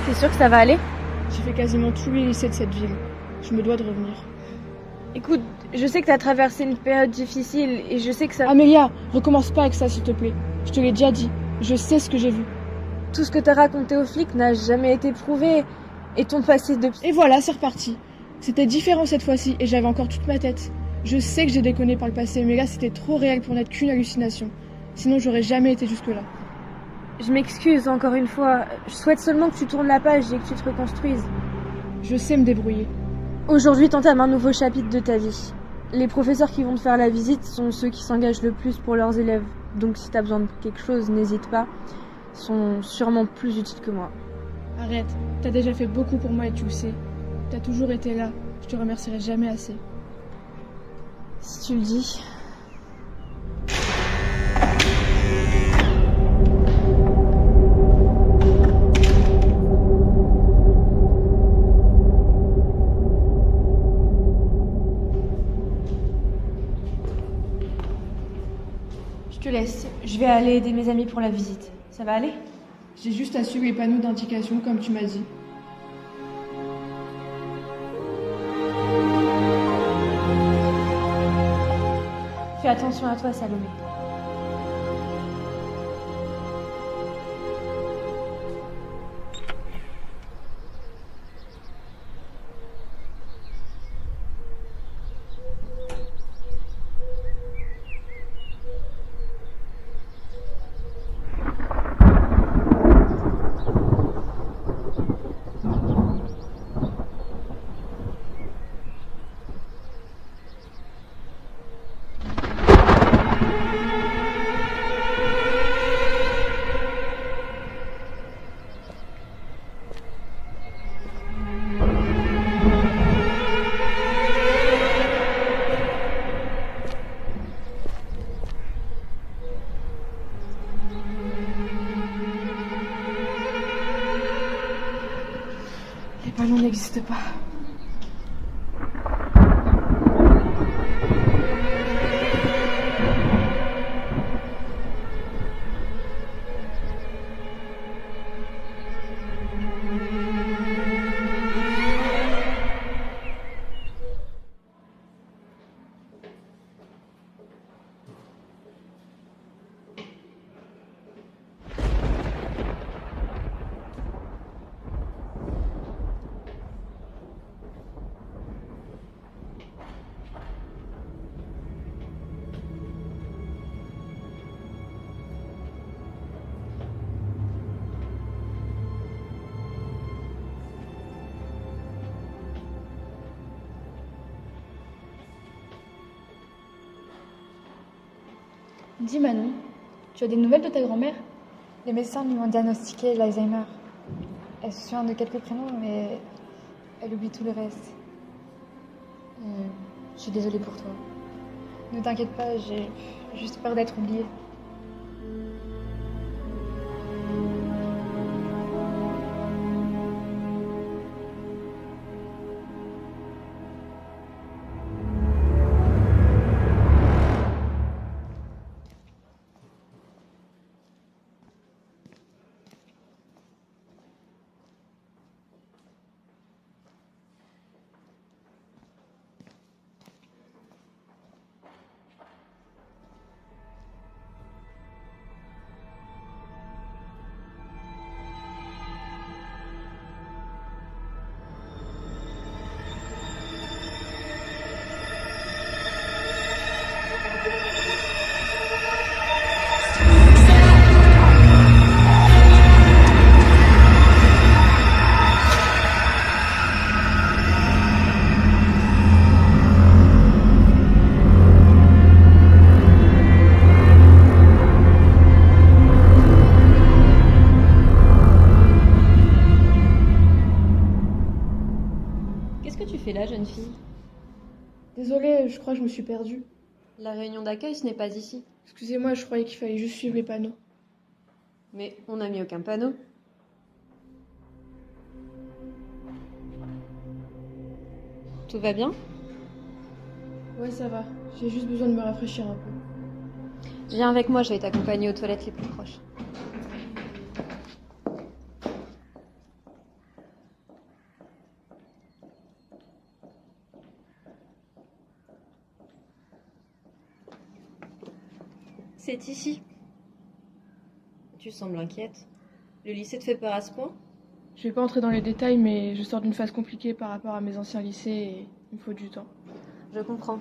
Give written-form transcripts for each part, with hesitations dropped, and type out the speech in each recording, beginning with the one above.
T'es sûr que ça va aller? J'ai fait quasiment tous les lycées de cette ville. Je me dois de revenir. Écoute, je sais que t'as traversé une période difficile et je sais que ça... Amélia, recommence pas avec ça s'il te plaît. Je te l'ai déjà dit. Je sais ce que j'ai vu. Tout ce que t'as raconté aux flics n'a jamais été prouvé. Et ton passé de... Et voilà, c'est reparti. C'était différent cette fois-ci et j'avais encore toute ma tête. Je sais que j'ai déconné par le passé, mais là c'était trop réel pour n'être qu'une hallucination. Sinon j'aurais jamais été jusque-là. Je m'excuse encore une fois. Je souhaite seulement que tu tournes la page et que tu te reconstruises. Je sais me débrouiller. Aujourd'hui, t'entames un nouveau chapitre de ta vie. Les professeurs qui vont te faire la visite sont ceux qui s'engagent le plus pour leurs élèves. Donc si t'as besoin de quelque chose, n'hésite pas. Ils sont sûrement plus utiles que moi. Arrête, t'as déjà fait beaucoup pour moi et tu le sais. T'as toujours été là. Je te remercierai jamais assez. Si tu le dis... Je te laisse. Je vais aller aider mes amis pour la visite. Ça va aller? J'ai juste à suivre les panneaux d'indication comme tu m'as dit. Fais attention à toi, Salomé. Les panneaux n'existent pas. Dis Manon, tu as des nouvelles de ta grand-mère? Les médecins lui ont diagnostiqué l'Alzheimer. Elle se souvient de quelques prénoms, mais elle oublie tout le reste. Je suis désolée pour toi. Ne t'inquiète pas, j'ai juste peur d'être oubliée. là, jeune fille? Désolée, je crois que je me suis perdue. La réunion d'accueil, ce n'est pas ici. Excusez-moi, je croyais qu'il fallait juste suivre les panneaux. Mais on n'a mis aucun panneau. Tout va bien? Ouais, ça va. J'ai juste besoin de me rafraîchir un peu. Viens avec moi, je vais t'accompagner aux toilettes les plus proches. C'est ici. Tu sembles inquiète. Le lycée te fait peur à ce point? Je vais pas entrer dans les détails, mais je sors d'une phase compliquée par rapport à mes anciens lycées et il me faut du temps. Je comprends.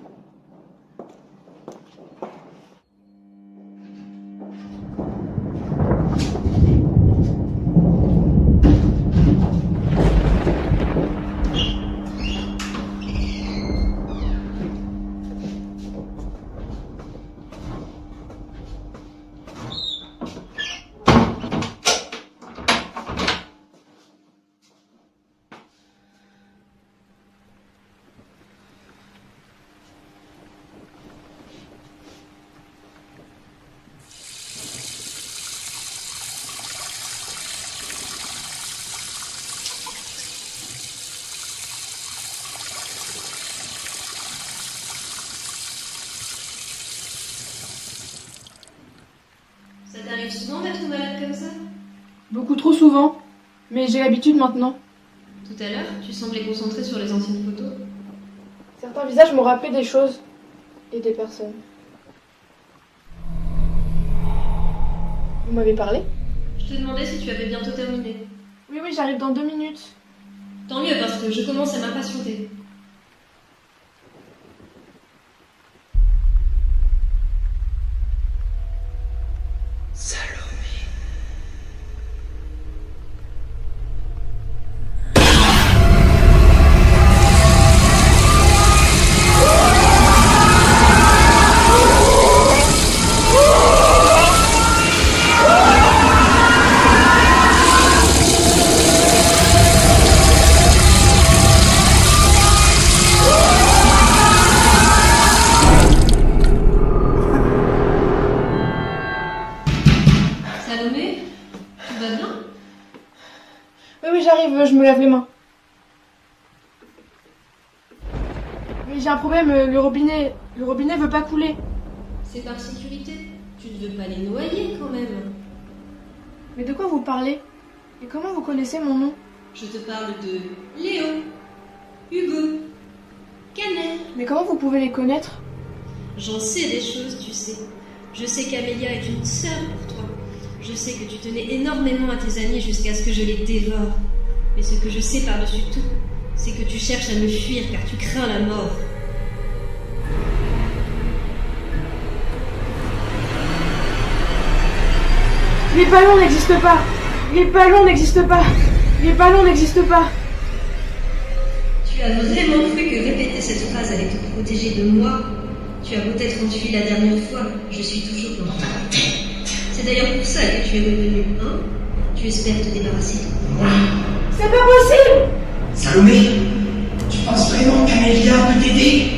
Ça t'arrive souvent d'être malade comme ça? Beaucoup trop souvent, mais j'ai l'habitude maintenant. Tout à l'heure, tu semblais concentré sur les anciennes photos. Certains visages m'ont rappelé des choses et des personnes. Vous m'avez parlé? Je te demandais si tu avais bientôt terminé. Oui, j'arrive dans 2 minutes. Tant mieux parce que je commence à m'impatienter. Salomé, tu vas bien? Oui, j'arrive, je me lave les mains. Mais j'ai un problème, le robinet veut pas couler. C'est par sécurité. Tu ne veux pas les noyer quand même. Mais de quoi vous parlez? Et comment vous connaissez mon nom? Je te parle de Léo, Hugo, Canet. Mais comment vous pouvez les connaître? J'en sais des choses, tu sais. Je sais qu'Amélia est une sœur pour toi. Je sais que tu tenais énormément à tes amis jusqu'à ce que je les dévore. Mais ce que je sais par-dessus tout, c'est que tu cherches à me fuir car tu crains la mort. Les ballons n'existent pas! Les ballons n'existent pas! Les ballons n'existent pas! Tu as vraiment cru que répéter cette phrase allait te protéger de moi? Tu as peut-être enfui la dernière fois, je suis toujours dans ta tête. C'est d'ailleurs pour ça que tu es revenu, hein? Tu espères te débarrasser de moi. C'est pas possible! Salomé, tu penses vraiment qu'Amélia peut t'aider?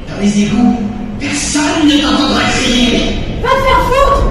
Dans les égouts, personne ne t'entendra crier! Va te faire foutre!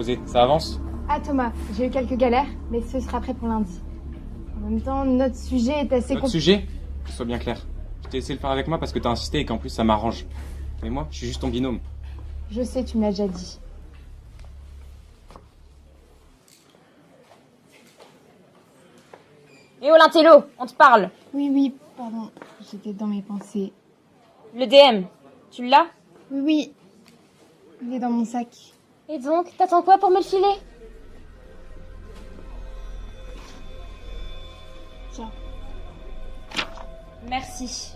exposé. Ça avance? Ah Thomas, j'ai eu quelques galères, mais ce sera prêt pour lundi. En même temps, notre sujet est assez Notre sujet? Que ce soit bien clair. Je t'ai laissé le faire avec moi parce que t'as insisté et qu'en plus ça m'arrange. Mais moi, je suis juste ton binôme. Je sais, tu me l'as déjà dit. Et oh l'intello, on te parle. Oui, pardon, j'étais dans mes pensées. Le DM, tu l'as? Oui, il est dans mon sac. Et donc, t'attends quoi pour me le filer? Tiens. Merci.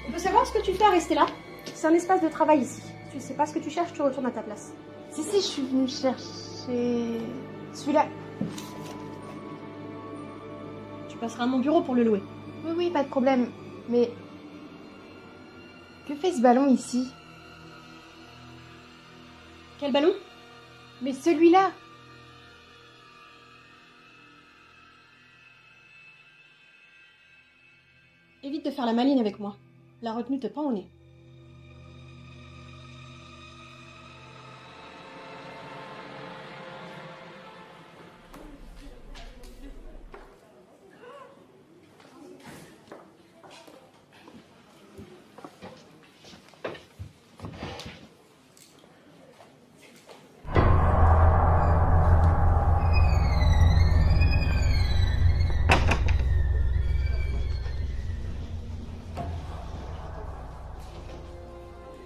On peut savoir ce que tu fais à rester là? C'est un espace de travail ici. Tu sais pas ce que tu cherches, tu retournes à ta place. Si, je suis venue chercher... celui-là. Tu passeras à mon bureau pour le louer. Oui, pas de problème. Mais... que fait ce ballon ici? Quel ballon? Mais celui-là! Évite de faire la maline avec moi. La retenue te pend au nez.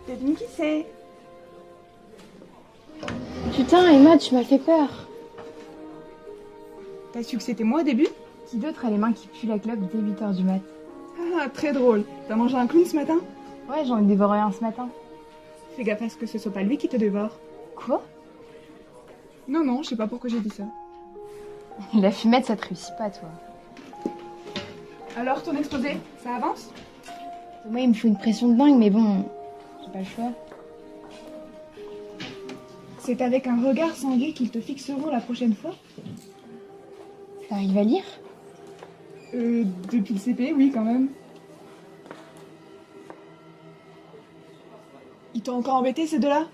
Devine qui c'est? Putain, Emma, tu m'as fait peur. T'as su que c'était moi au début? Qui d'autre a les mains qui puent la clope dès 8h du mat? Ah, très drôle. T'as mangé un clown ce matin? Ouais, j'en ai dévoré un ce matin. Fais gaffe à ce que ce soit pas lui qui te dévore. Quoi? Non, je sais pas pourquoi j'ai dit ça. La fumette, ça te réussit pas, toi. Alors, ton exposé, ça avance? Moi, il me faut une pression de dingue, mais bon, j'ai pas le choix. C'est avec un regard sanguin qu'ils te fixeront la prochaine fois? T'arrives à lire? Depuis le CP, oui, quand même. Ils t'ont encore embêté, ces deux-là?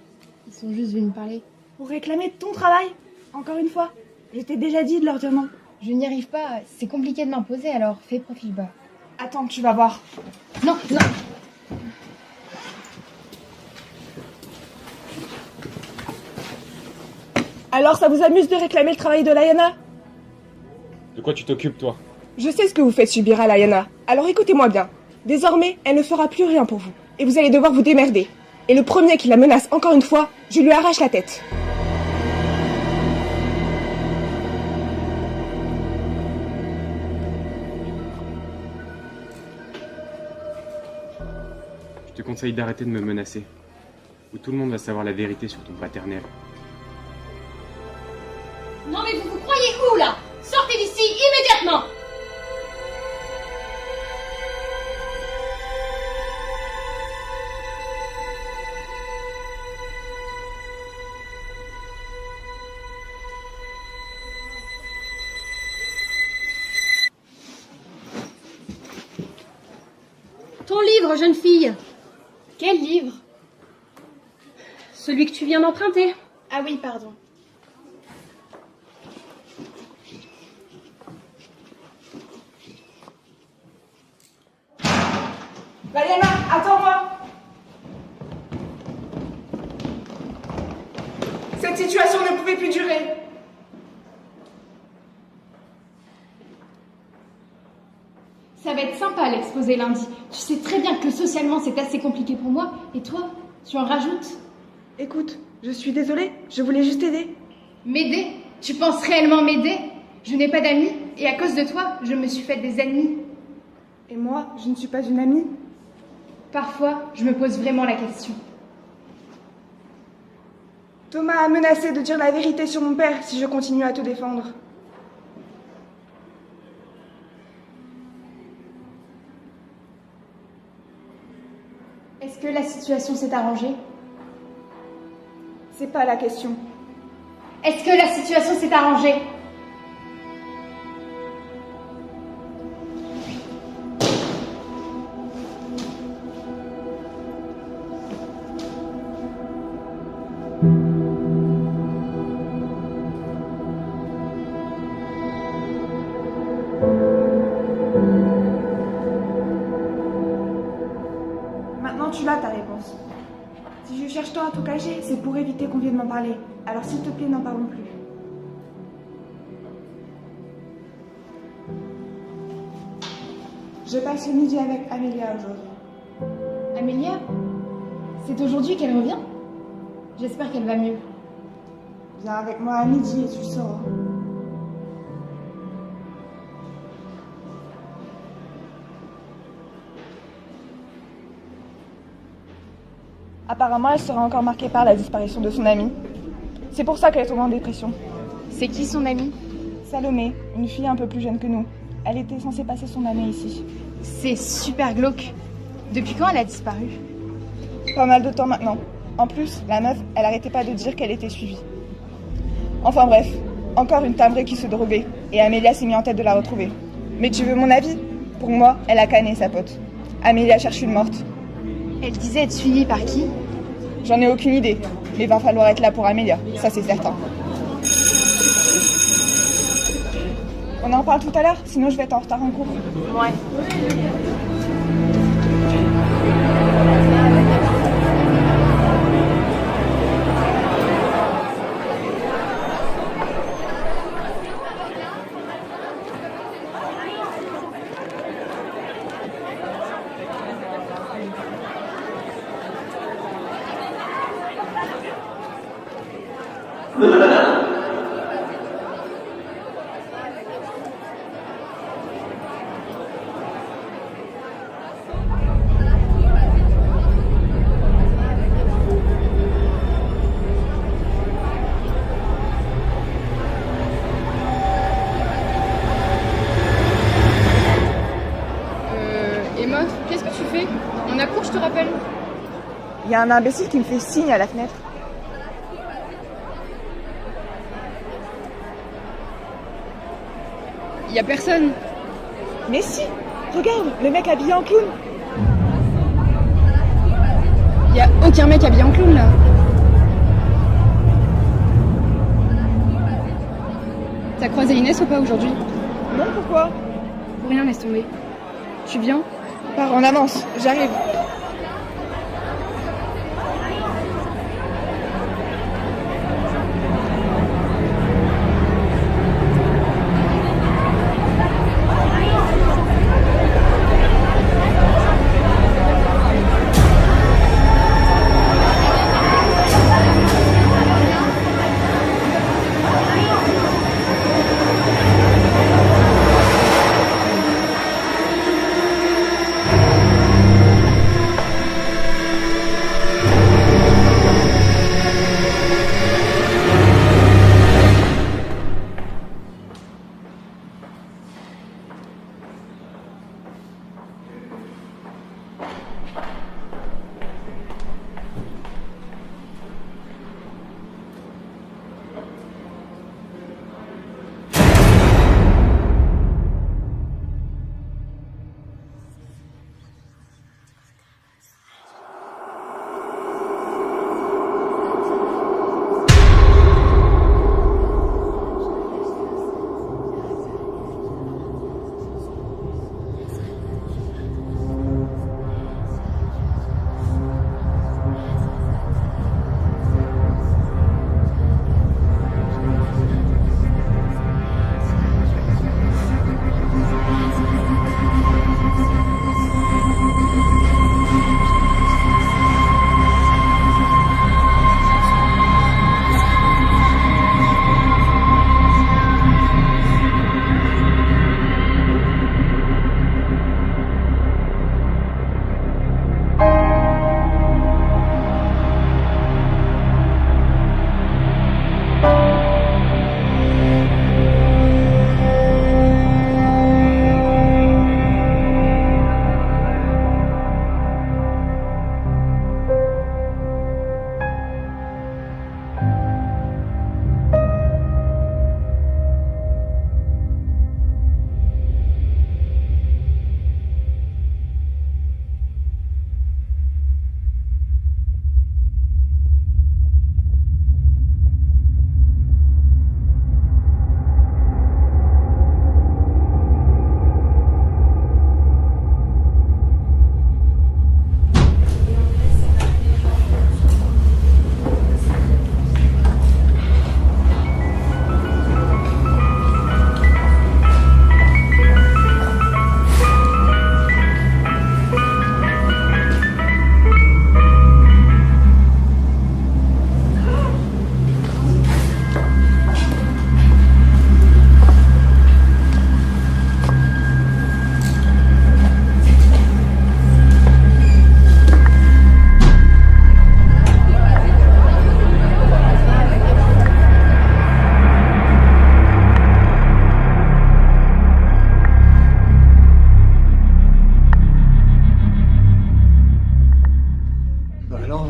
Ils sont juste venus me parler. Pour réclamer ton travail? Encore une fois? Je t'ai déjà dit de leur dire non. Je n'y arrive pas, c'est compliqué de m'imposer, alors fais profil bas. Attends, tu vas voir. Non. Alors, ça vous amuse de réclamer le travail de Layana? De quoi tu t'occupes, toi? Je sais ce que vous faites subir à Layana, alors écoutez-moi bien. Désormais, elle ne fera plus rien pour vous, et vous allez devoir vous démerder. Et le premier qui la menace encore une fois, je lui arrache la tête. Je te conseille d'arrêter de me menacer. Ou tout le monde va savoir la vérité sur ton paternel. Non mais vous croyez où là? Sortez d'ici immédiatement! Ton livre, jeune fille. Quel livre? Celui que tu viens d'emprunter. Ah oui, pardon. Mariana, attends-moi. Cette situation ne pouvait plus durer. Ça va être sympa l'exposé lundi. Tu sais très bien que socialement c'est assez compliqué pour moi. Et toi, tu en rajoutes? Écoute, je suis désolée, je voulais juste t'aider. M'aider? Tu penses réellement m'aider? Je n'ai pas d'amis et à cause de toi, je me suis fait des ennemis. Et moi, je ne suis pas une amie. Parfois, je me pose vraiment la question. Thomas a menacé de dire la vérité sur mon père si je continue à te défendre. Est-ce que la situation s'est arrangée? C'est pas la question. Est-ce que la situation s'est arrangée? Maintenant, tu l'as ta réponse. Si je cherche tant à tout cacher, c'est pour éviter qu'on vienne m'en parler. Alors s'il te plaît, n'en parlons plus. Je passe le midi avec Amélia aujourd'hui. Amélia? C'est aujourd'hui qu'elle revient? J'espère qu'elle va mieux. Viens avec moi à midi et tu le sauras. Apparemment, elle sera encore marquée par la disparition de son amie. C'est pour ça qu'elle est tombée en dépression. C'est qui son amie? Salomé, une fille un peu plus jeune que nous. Elle était censée passer son année ici. C'est super glauque. Depuis quand elle a disparu? Pas mal de temps maintenant. En plus, la meuf, elle arrêtait pas de dire qu'elle était suivie. Enfin bref, encore une timbrée qui se droguait. Et Amélia s'est mis en tête de la retrouver. Mais tu veux mon avis? Pour moi, elle a canné sa pote. Amélia cherche une morte. Elle disait être suivie par qui? J'en ai aucune idée. Mais va falloir être là pour Amélia, ça c'est certain. On en parle tout à l'heure, sinon je vais être en retard en cours. Ouais. Emma, qu'est-ce que tu fais? On a cours, je te rappelle. Il y a un imbécile qui me fait signe à la fenêtre. Y a personne. Mais si! Regarde, le mec habillé en clown. Y a aucun mec habillé en clown là. T'as croisé Inès ou pas aujourd'hui? Non, pourquoi? Pour rien, laisse tomber. Tu viens? Pars en avance, j'arrive.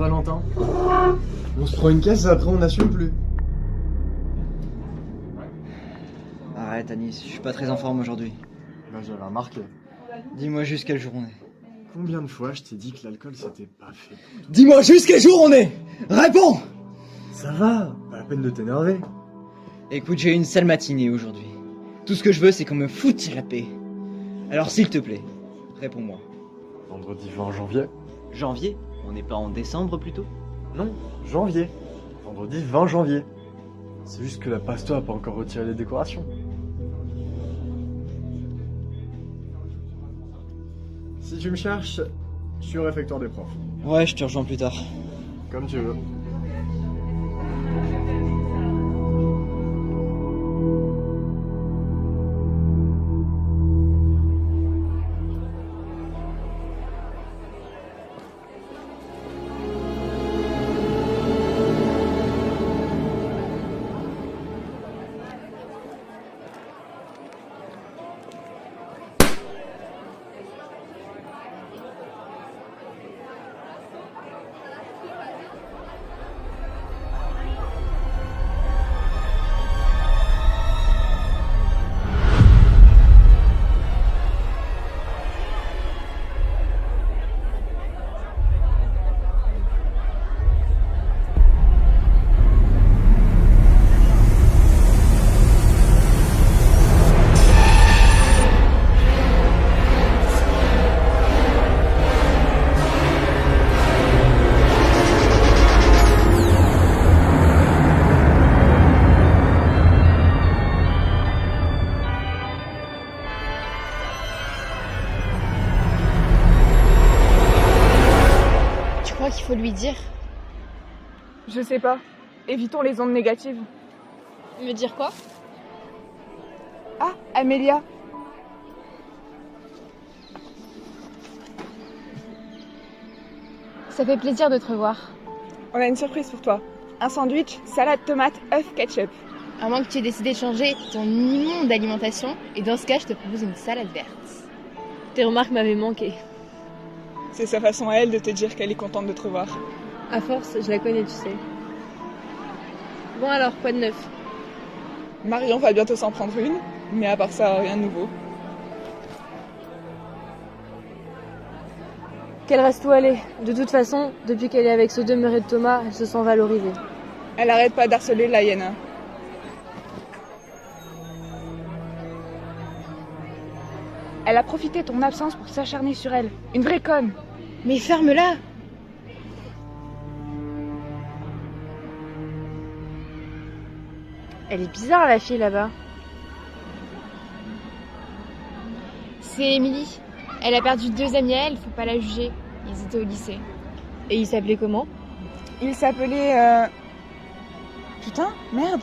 Saint-Valentin. On se prend une caisse et après on n'assume plus. Arrête Anis, je suis pas très en forme aujourd'hui. Bah j'avais remarqué. Dis-moi juste quel jour on est. Combien de fois je t'ai dit que l'alcool c'était pas fait pour toi? Dis-moi juste quel jour on est. Réponds. Ça va, pas la peine de t'énerver. Écoute, j'ai eu une sale matinée aujourd'hui. Tout ce que je veux c'est qu'on me foute la paix. Alors s'il te plaît, réponds-moi. Vendredi 20 janvier. Janvier? On n'est pas en décembre plutôt? Non, janvier. Vendredi 20 janvier. C'est juste que la pasto a pas encore retiré les décorations. Si tu me cherches, je suis au réfectoire des profs. Ouais, je te rejoins plus tard. Comme tu veux. Qu'il faut lui dire. Je sais pas. Évitons les ondes négatives. Me dire quoi? Ah, Amélia. Ça fait plaisir de te revoir. On a une surprise pour toi. Un sandwich, salade tomate, œuf, ketchup. À moins que tu aies décidé de changer ton immonde alimentation, et dans ce cas, je te propose une salade verte. Tes remarques m'avaient manqué. C'est sa façon à elle de te dire qu'elle est contente de te revoir. À force, je la connais, tu sais. Bon alors, quoi de neuf? Marion va bientôt s'en prendre une, mais à part ça, rien de nouveau. Qu'elle reste où elle est. De toute façon, depuis qu'elle est avec ce demeuré de Thomas, elle se sent valorisée. Elle arrête pas d'harceler la hyène. Elle a profité de ton absence pour s'acharner sur elle. Une vraie conne. Mais ferme-la! Elle est bizarre, la fille, là-bas. C'est Émilie. Elle a perdu 2 amis à elle, faut pas la juger. Ils étaient au lycée. Et il s'appelait comment? Il s'appelait... Putain, merde.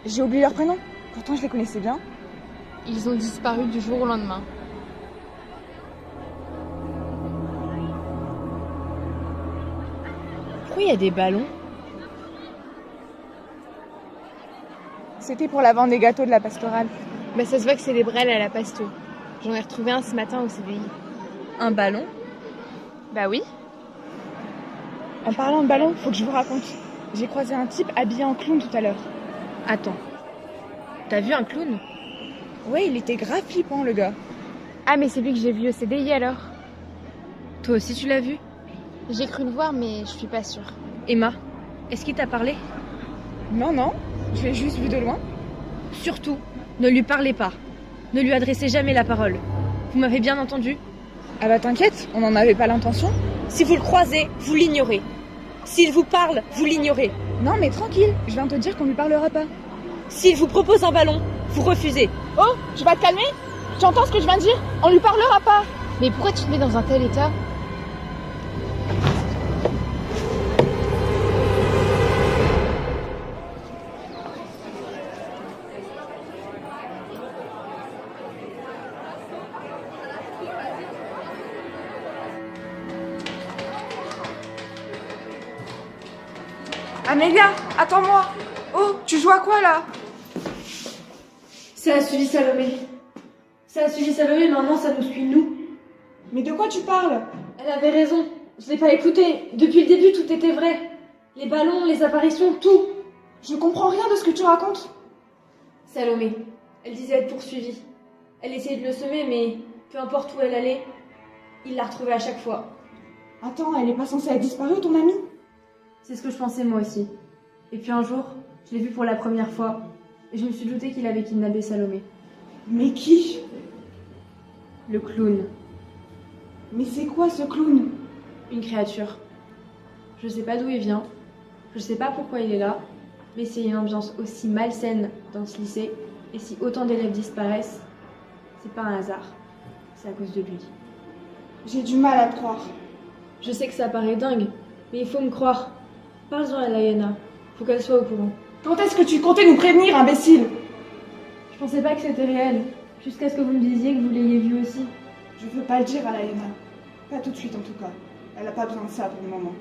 J'ai oublié leur prénom. Pourtant, je les connaissais bien. Ils ont disparu du jour au lendemain. Pourquoi il y a des ballons? C'était pour la vente des gâteaux de la pastorale. Bah ça se voit que c'est des brels à la pasto. J'en ai retrouvé un ce matin au CDI. Un ballon? Bah oui. En parlant de ballon, faut que je vous raconte. J'ai croisé un type habillé en clown tout à l'heure. Attends. T'as vu un clown? Ouais, il était grave flippant, le gars. Ah mais c'est lui que j'ai vu au CDI alors. Toi aussi tu l'as vu? J'ai cru le voir mais je suis pas sûre. Emma, est-ce qu'il t'a parlé? Non, je l'ai juste vu de loin. Surtout, ne lui parlez pas. Ne lui adressez jamais la parole. Vous m'avez bien entendu? Ah bah t'inquiète, on n'en avait pas l'intention. Si vous le croisez, vous l'ignorez. S'il vous parle, vous l'ignorez. Non mais tranquille, je viens te dire qu'on lui parlera pas. S'il vous propose un ballon, vous refusez. Oh, tu vas te calmer? Tu entends ce que je viens de dire? On lui parlera pas. Mais pourquoi tu te mets dans un tel état? Amélia, attends-moi. Oh, tu joues à quoi là? Ça a suivi Salomé. Ça a suivi Salomé, maintenant ça nous suit nous. Mais de quoi tu parles? Elle avait raison. Je l'ai pas écouté. Depuis le début, tout était vrai. Les ballons, les apparitions, tout. Je comprends rien de ce que tu racontes. Salomé, elle disait être poursuivie. Elle essayait de le semer, mais peu importe où elle allait, il la retrouvait à chaque fois. Attends, elle est pas censée être disparue, ton amie? C'est ce que je pensais moi aussi. Et puis un jour, je l'ai vu pour la première fois, et je me suis douté qu'il avait kidnappé Salomé. Mais qui? Le clown. Mais c'est quoi ce clown? Une créature. Je sais pas d'où il vient, je sais pas pourquoi il est là, mais s'il y a une ambiance aussi malsaine dans ce lycée, et si autant d'élèves disparaissent, c'est pas un hasard. C'est à cause de lui. J'ai du mal à te croire. Je sais que ça paraît dingue, mais il faut me croire. Parle-en à Layana, faut qu'elle soit au courant. Quand est-ce que tu comptais nous prévenir, imbécile? Je pensais pas que c'était réel, jusqu'à ce que vous me disiez que vous l'ayez vu aussi. Je veux pas le dire à Layana. Pas tout de suite en tout cas. Elle a pas besoin de ça pour le moment.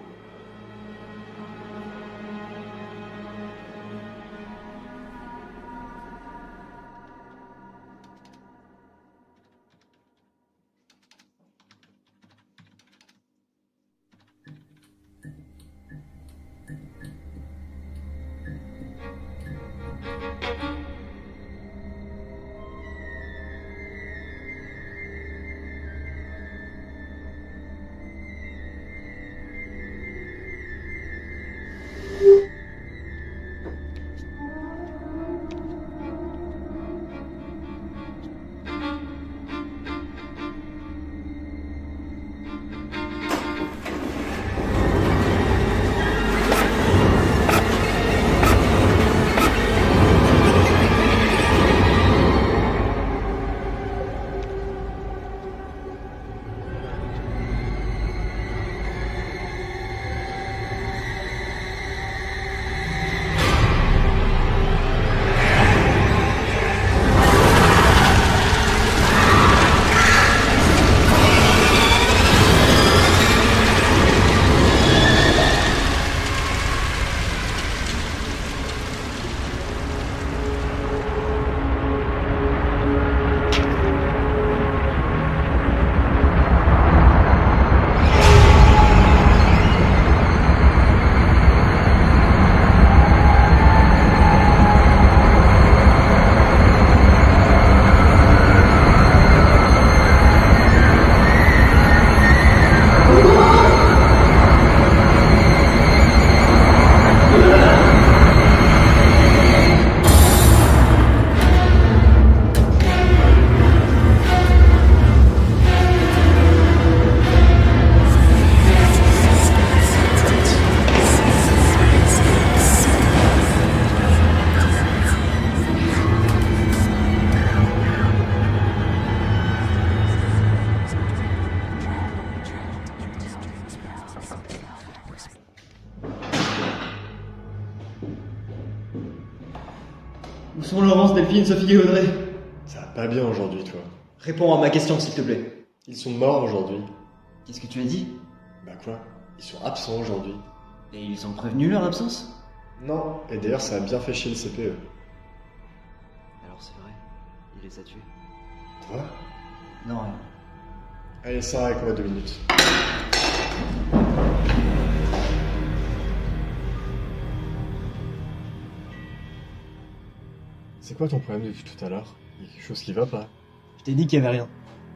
Où sont Laurence, Delphine, Sophie et Audrey? Ça va pas bien aujourd'hui, toi. Réponds à ma question, s'il te plaît. Ils sont morts aujourd'hui. Qu'est-ce que tu as dit? Bah quoi? Ils sont absents aujourd'hui. Et ils ont prévenu leur absence? Non. Et d'ailleurs, ça a bien fait chier le CPE. Alors c'est vrai, il les a tués. Toi? Non, rien. Allez, Sarah, avec moi 2 minutes. C'est quoi ton problème depuis tout à l'heure? Il y a quelque chose qui va pas. Je t'ai dit qu'il y avait rien.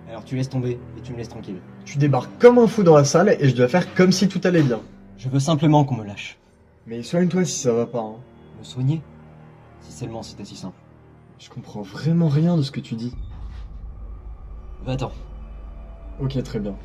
Alors tu laisses tomber et tu me laisses tranquille. Tu débarques comme un fou dans la salle et je dois faire comme si tout allait bien. Je veux simplement qu'on me lâche. Mais soigne-toi si ça va pas, hein. Me soigner? Si seulement c'était si simple. Je comprends vraiment rien de ce que tu dis. Va-t'en. Ok, très bien.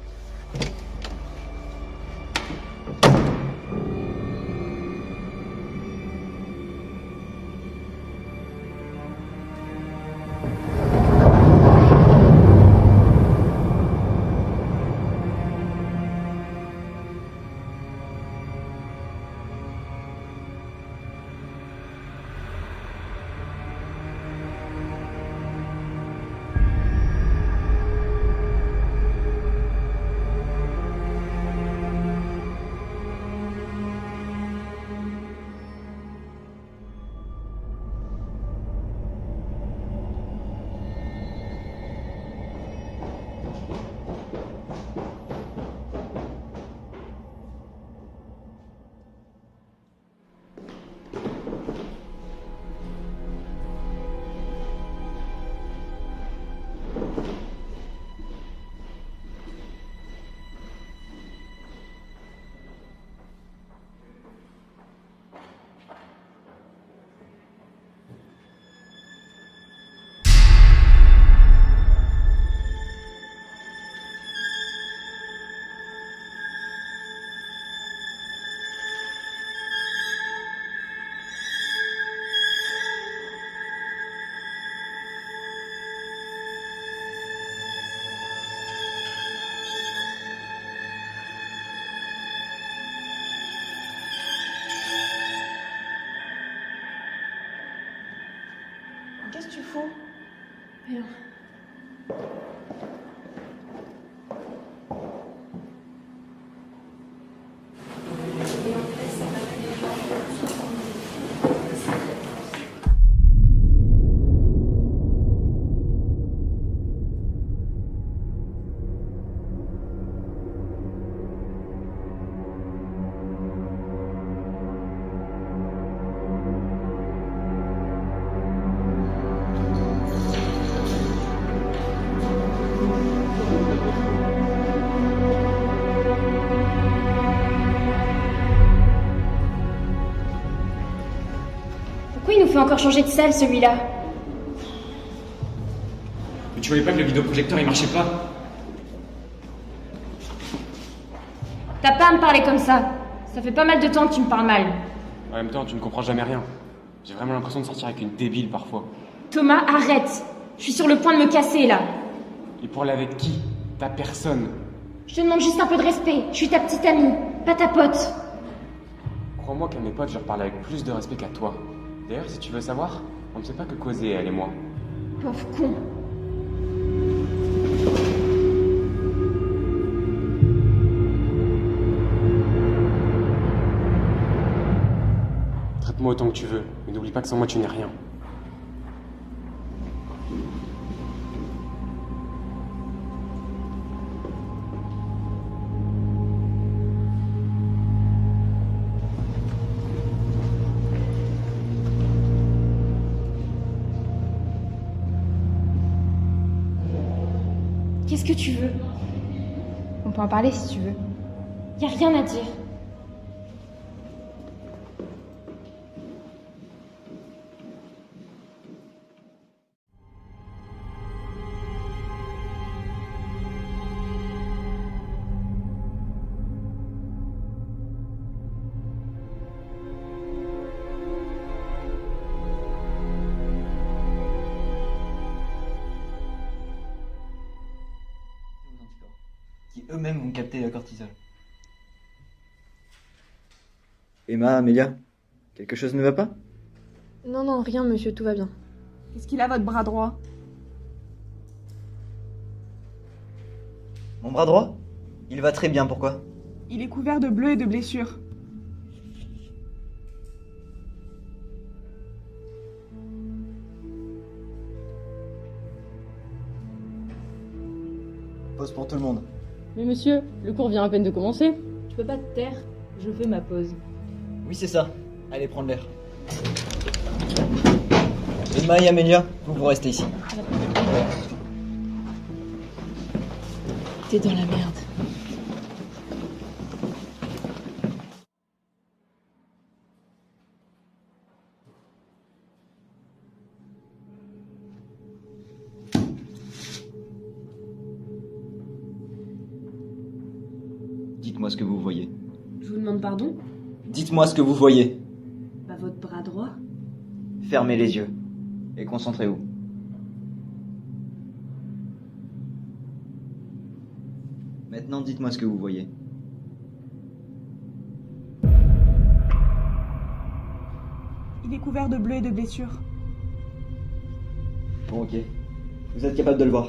fait encore changer de salle, celui-là. Mais tu voyais pas que le vidéoprojecteur il marchait pas? T'as pas à me parler comme ça. Ça fait pas mal de temps que tu me parles mal. En même temps, tu ne comprends jamais rien. J'ai vraiment l'impression de sortir avec une débile parfois. Thomas, arrête. Je suis sur le point de me casser, là. Et pour aller avec qui? Ta personne. Je te demande juste un peu de respect. Je suis ta petite amie, pas ta pote. Crois-moi qu'à mes potes, je leur parle avec plus de respect qu'à toi. D'ailleurs, si tu veux savoir, on ne sait pas que causer, elle et moi. Pauvre con. Traite-moi autant que tu veux, mais n'oublie pas que sans moi, tu n'es rien. Qu'est-ce que tu veux? On peut en parler si tu veux. Y a rien à dire. Qui eux-mêmes vont capter la cortisol. Emma, Amélia, quelque chose ne va pas? Non, non, rien, monsieur, tout va bien. Qu'est-ce qu'il a, votre bras droit? Mon bras droit? Il va très bien, pourquoi? Il est couvert de bleus et de blessures. Pause pour tout le monde. Mais monsieur, le cours vient à peine de commencer. Tu peux pas te taire, je fais ma pause. Oui, c'est ça. Allez prendre l'air. Emma et Amélia, vous restez ici. T'es dans la merde. Dites-moi ce que vous voyez. Je vous demande pardon? Dites-moi ce que vous voyez. Bah votre bras droit. Fermez les yeux et concentrez-vous. Maintenant, dites-moi ce que vous voyez. Il est couvert de bleus et de blessures. Bon, ok. Vous êtes capable de le voir.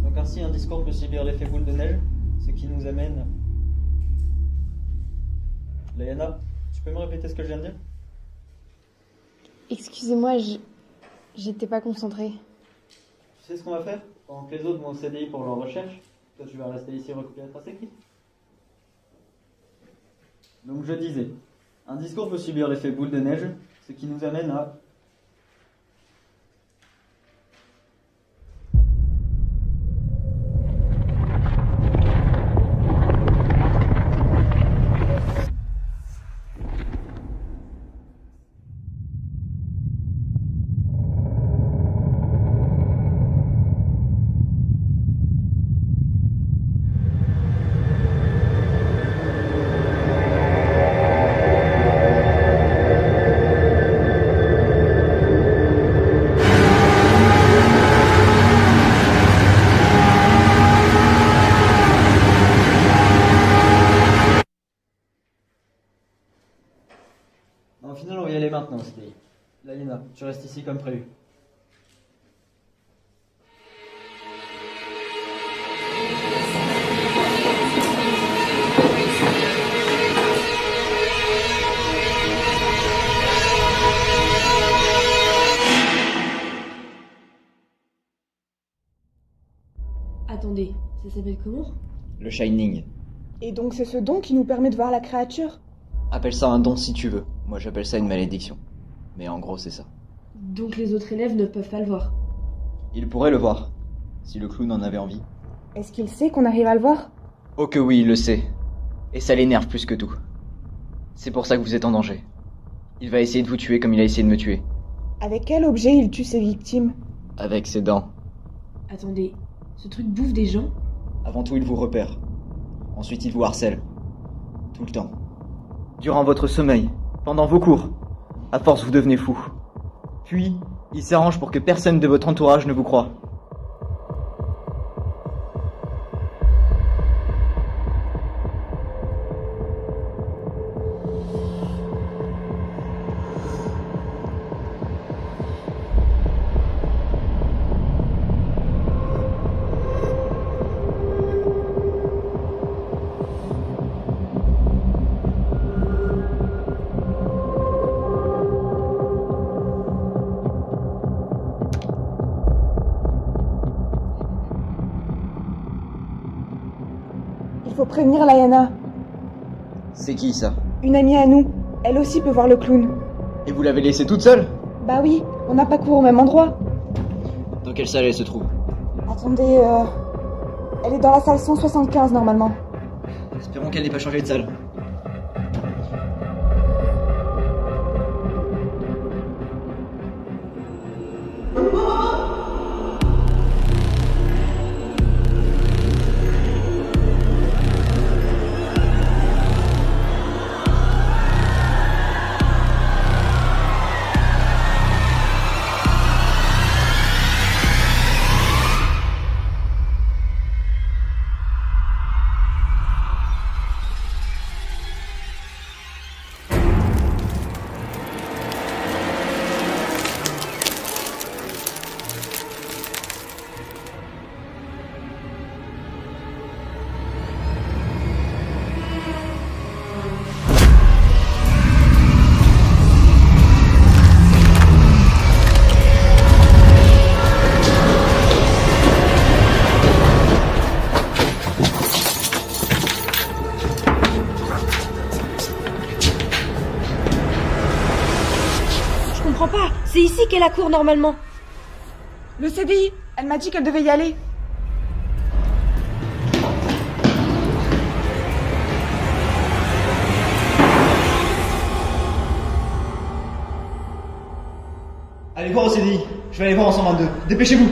Donc ainsi, un discours peut subir l'effet boule de neige, ce qui nous amène... Layana, tu peux me répéter ce que je viens de dire? Excusez-moi, j'étais pas concentrée. Tu sais ce qu'on va faire? Pendant que les autres vont au CDI pour leur recherche, toi tu vas rester ici recopier la trace écrite. Donc je disais, un discours peut subir l'effet boule de neige, ce qui nous amène à... Au final, on va y aller maintenant au CDI. Layana, tu restes ici comme prévu. Attendez, ça s'appelle comment? Le Shining. Et donc c'est ce don qui nous permet de voir la créature? Appelle ça un don si tu veux. Moi j'appelle ça une malédiction. Mais en gros c'est ça. Donc les autres élèves ne peuvent pas le voir. Il pourrait le voir, si le clown en avait envie. Est-ce qu'il sait qu'on arrive à le voir? Oh que oui, il le sait. Et ça l'énerve plus que tout. C'est pour ça que vous êtes en danger. Il va essayer de vous tuer comme il a essayé de me tuer. Avec quel objet il tue ses victimes? Avec ses dents. Attendez, ce truc bouffe des gens? Avant tout, il vous repère. Ensuite, il vous harcèle. Tout le temps. Durant votre sommeil. Pendant vos cours. À force, vous devenez fou. Puis, il s'arrange pour que personne de votre entourage ne vous croie. Il faut prévenir Layana. C'est qui, ça? Une amie à nous. Elle aussi peut voir le clown. Et vous l'avez laissée toute seule? Bah oui, on n'a pas cours au même endroit. Dans quelle salle elle se trouve? Attendez, elle est dans la salle 175 normalement. Espérons qu'elle n'ait pas changé de salle. C'est ici qu'est la cour normalement. Le CDI, elle m'a dit qu'elle devait y aller. Allez voir au CDI, je vais aller voir en 122. Dépêchez-vous.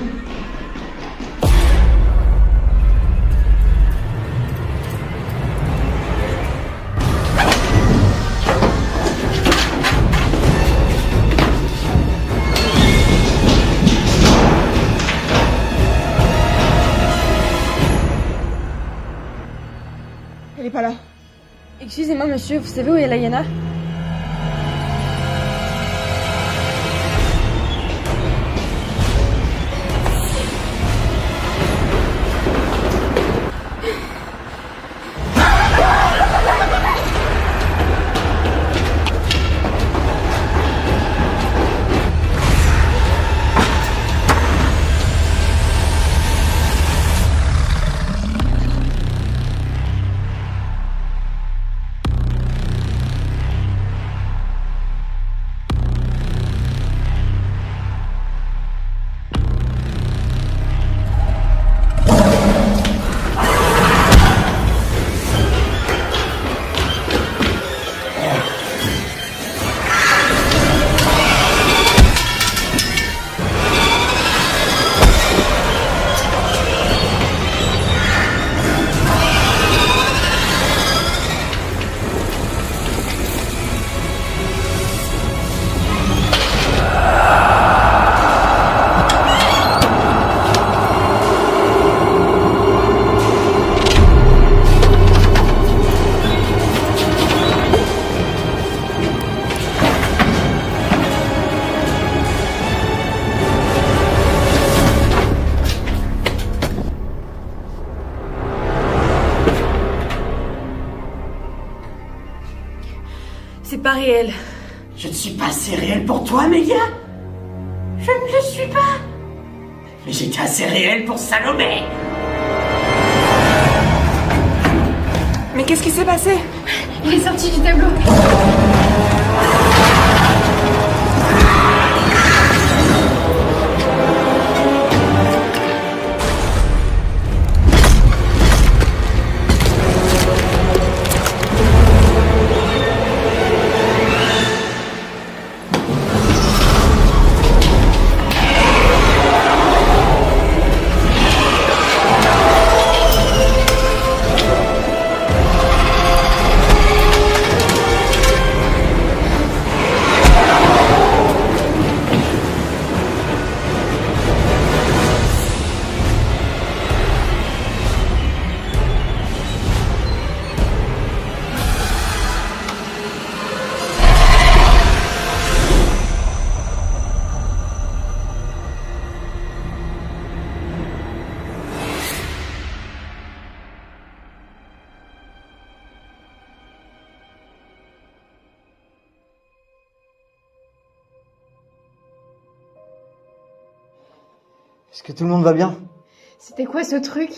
Elle est pas là. Excusez-moi monsieur, vous savez où est Layana? C'est pas réel. Je ne suis pas assez réel pour toi, Amélia? Je ne le suis pas. Mais j'étais assez réel pour Salomé. Mais qu'est-ce qui s'est passé? Il est sorti du tableau. Est-ce que tout le monde va bien? C'était quoi ce truc?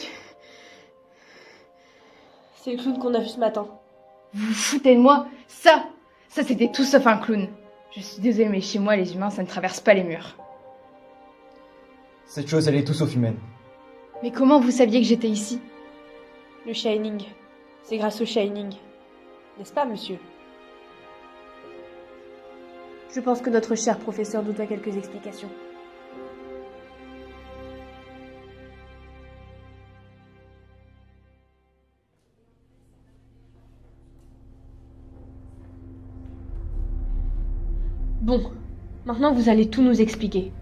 C'est le clown qu'on a vu ce matin. Vous vous foutez de moi? Ça c'était tout sauf un clown. Je suis désolée, mais chez moi, les humains, ça ne traverse pas les murs. Cette chose, elle est tout sauf humaine. Mais comment vous saviez que j'étais ici? Le Shining. C'est grâce au Shining. N'est-ce pas, monsieur? Je pense que notre cher professeur nous doit quelques explications. Bon, maintenant vous allez tout nous expliquer.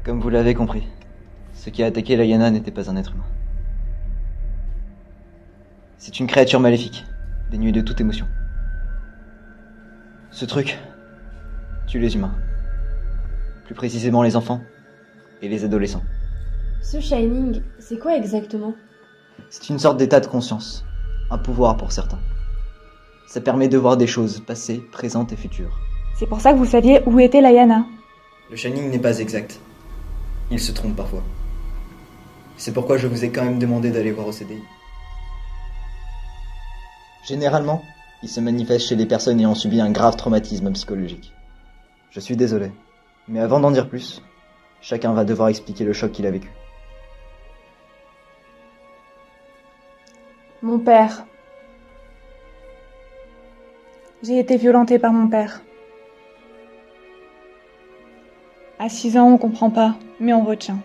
Comme vous l'avez compris, ce qui a attaqué Lyanna n'était pas un être humain. C'est une créature maléfique, dénuée de toute émotion. Ce truc tue les humains. Plus précisément les enfants et les adolescents. Ce Shining, c'est quoi exactement? C'est une sorte d'état de conscience, un pouvoir pour certains. Ça permet de voir des choses passées, présentes et futures. C'est pour ça que vous saviez où était Lyanna. Le Shining n'est pas exact. Il se trompe parfois. C'est pourquoi je vous ai quand même demandé d'aller voir au CDI. Généralement, il se manifeste chez les personnes ayant subi un grave traumatisme psychologique. Je suis désolé, mais avant d'en dire plus, chacun va devoir expliquer le choc qu'il a vécu. Mon père. J'ai été violentée par mon père. À 6 ans, on comprend pas, mais on retient.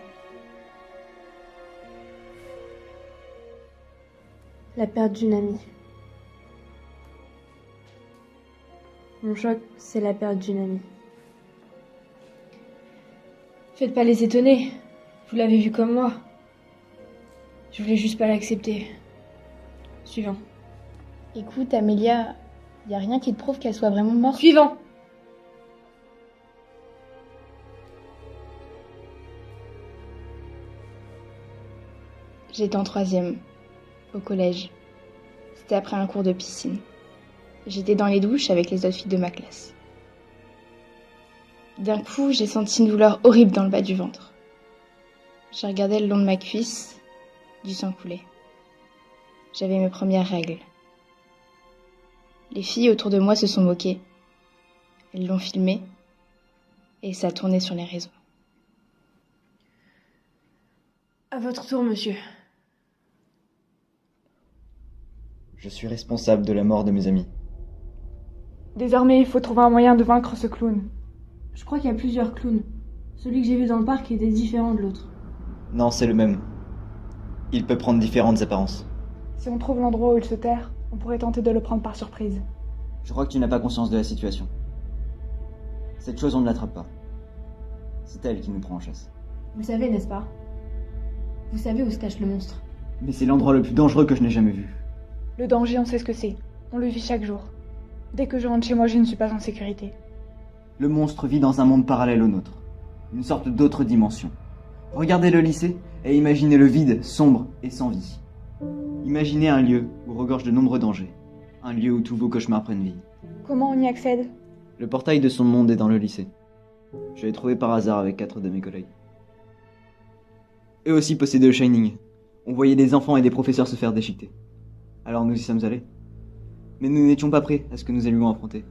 La perte d'une amie. Mon choc, c'est la perte d'une amie. Faites pas les étonner. Vous l'avez vu comme moi. Je voulais juste pas l'accepter. Suivant. Écoute, Amélia, y a rien qui te prouve qu'elle soit vraiment morte. Suivant. J'étais en 3e, au collège. C'était après un cours de piscine. J'étais dans les douches avec les autres filles de ma classe. D'un coup, j'ai senti une douleur horrible dans le bas du ventre. J'ai regardé le long de ma cuisse, du sang coulait. J'avais mes premières règles. Les filles autour de moi se sont moquées. Elles l'ont filmé et ça a tourné sur les réseaux. À votre tour, monsieur. Je suis responsable de la mort de mes amis. Désormais, il faut trouver un moyen de vaincre ce clown. Je crois qu'il y a plusieurs clowns. Celui que j'ai vu dans le parc était différent de l'autre. Non, c'est le même. Il peut prendre différentes apparences. Si on trouve l'endroit où il se terre, on pourrait tenter de le prendre par surprise. Je crois que tu n'as pas conscience de la situation. Cette chose, on ne l'attrape pas. C'est elle qui nous prend en chasse. Vous savez, n'est-ce pas? Vous savez où se cache le monstre? Mais c'est l'endroit le plus dangereux que je n'ai jamais vu. Le danger, on sait ce que c'est. On le vit chaque jour. Dès que je rentre chez moi, je ne suis pas en sécurité. Le monstre vit dans un monde parallèle au nôtre. Une sorte d'autre dimension. Regardez le lycée et imaginez le vide, sombre et sans vie. Imaginez un lieu où regorge de nombreux dangers. Un lieu où tous vos cauchemars prennent vie. Comment on y accède? Le portail de son monde est dans le lycée. Je l'ai trouvé par hasard avec 4 de mes collègues. Eux aussi possédaient le Shining. On voyait des enfants et des professeurs se faire déchiqueter. Alors nous y sommes allés. Mais nous n'étions pas prêts à ce que nous allions affronter.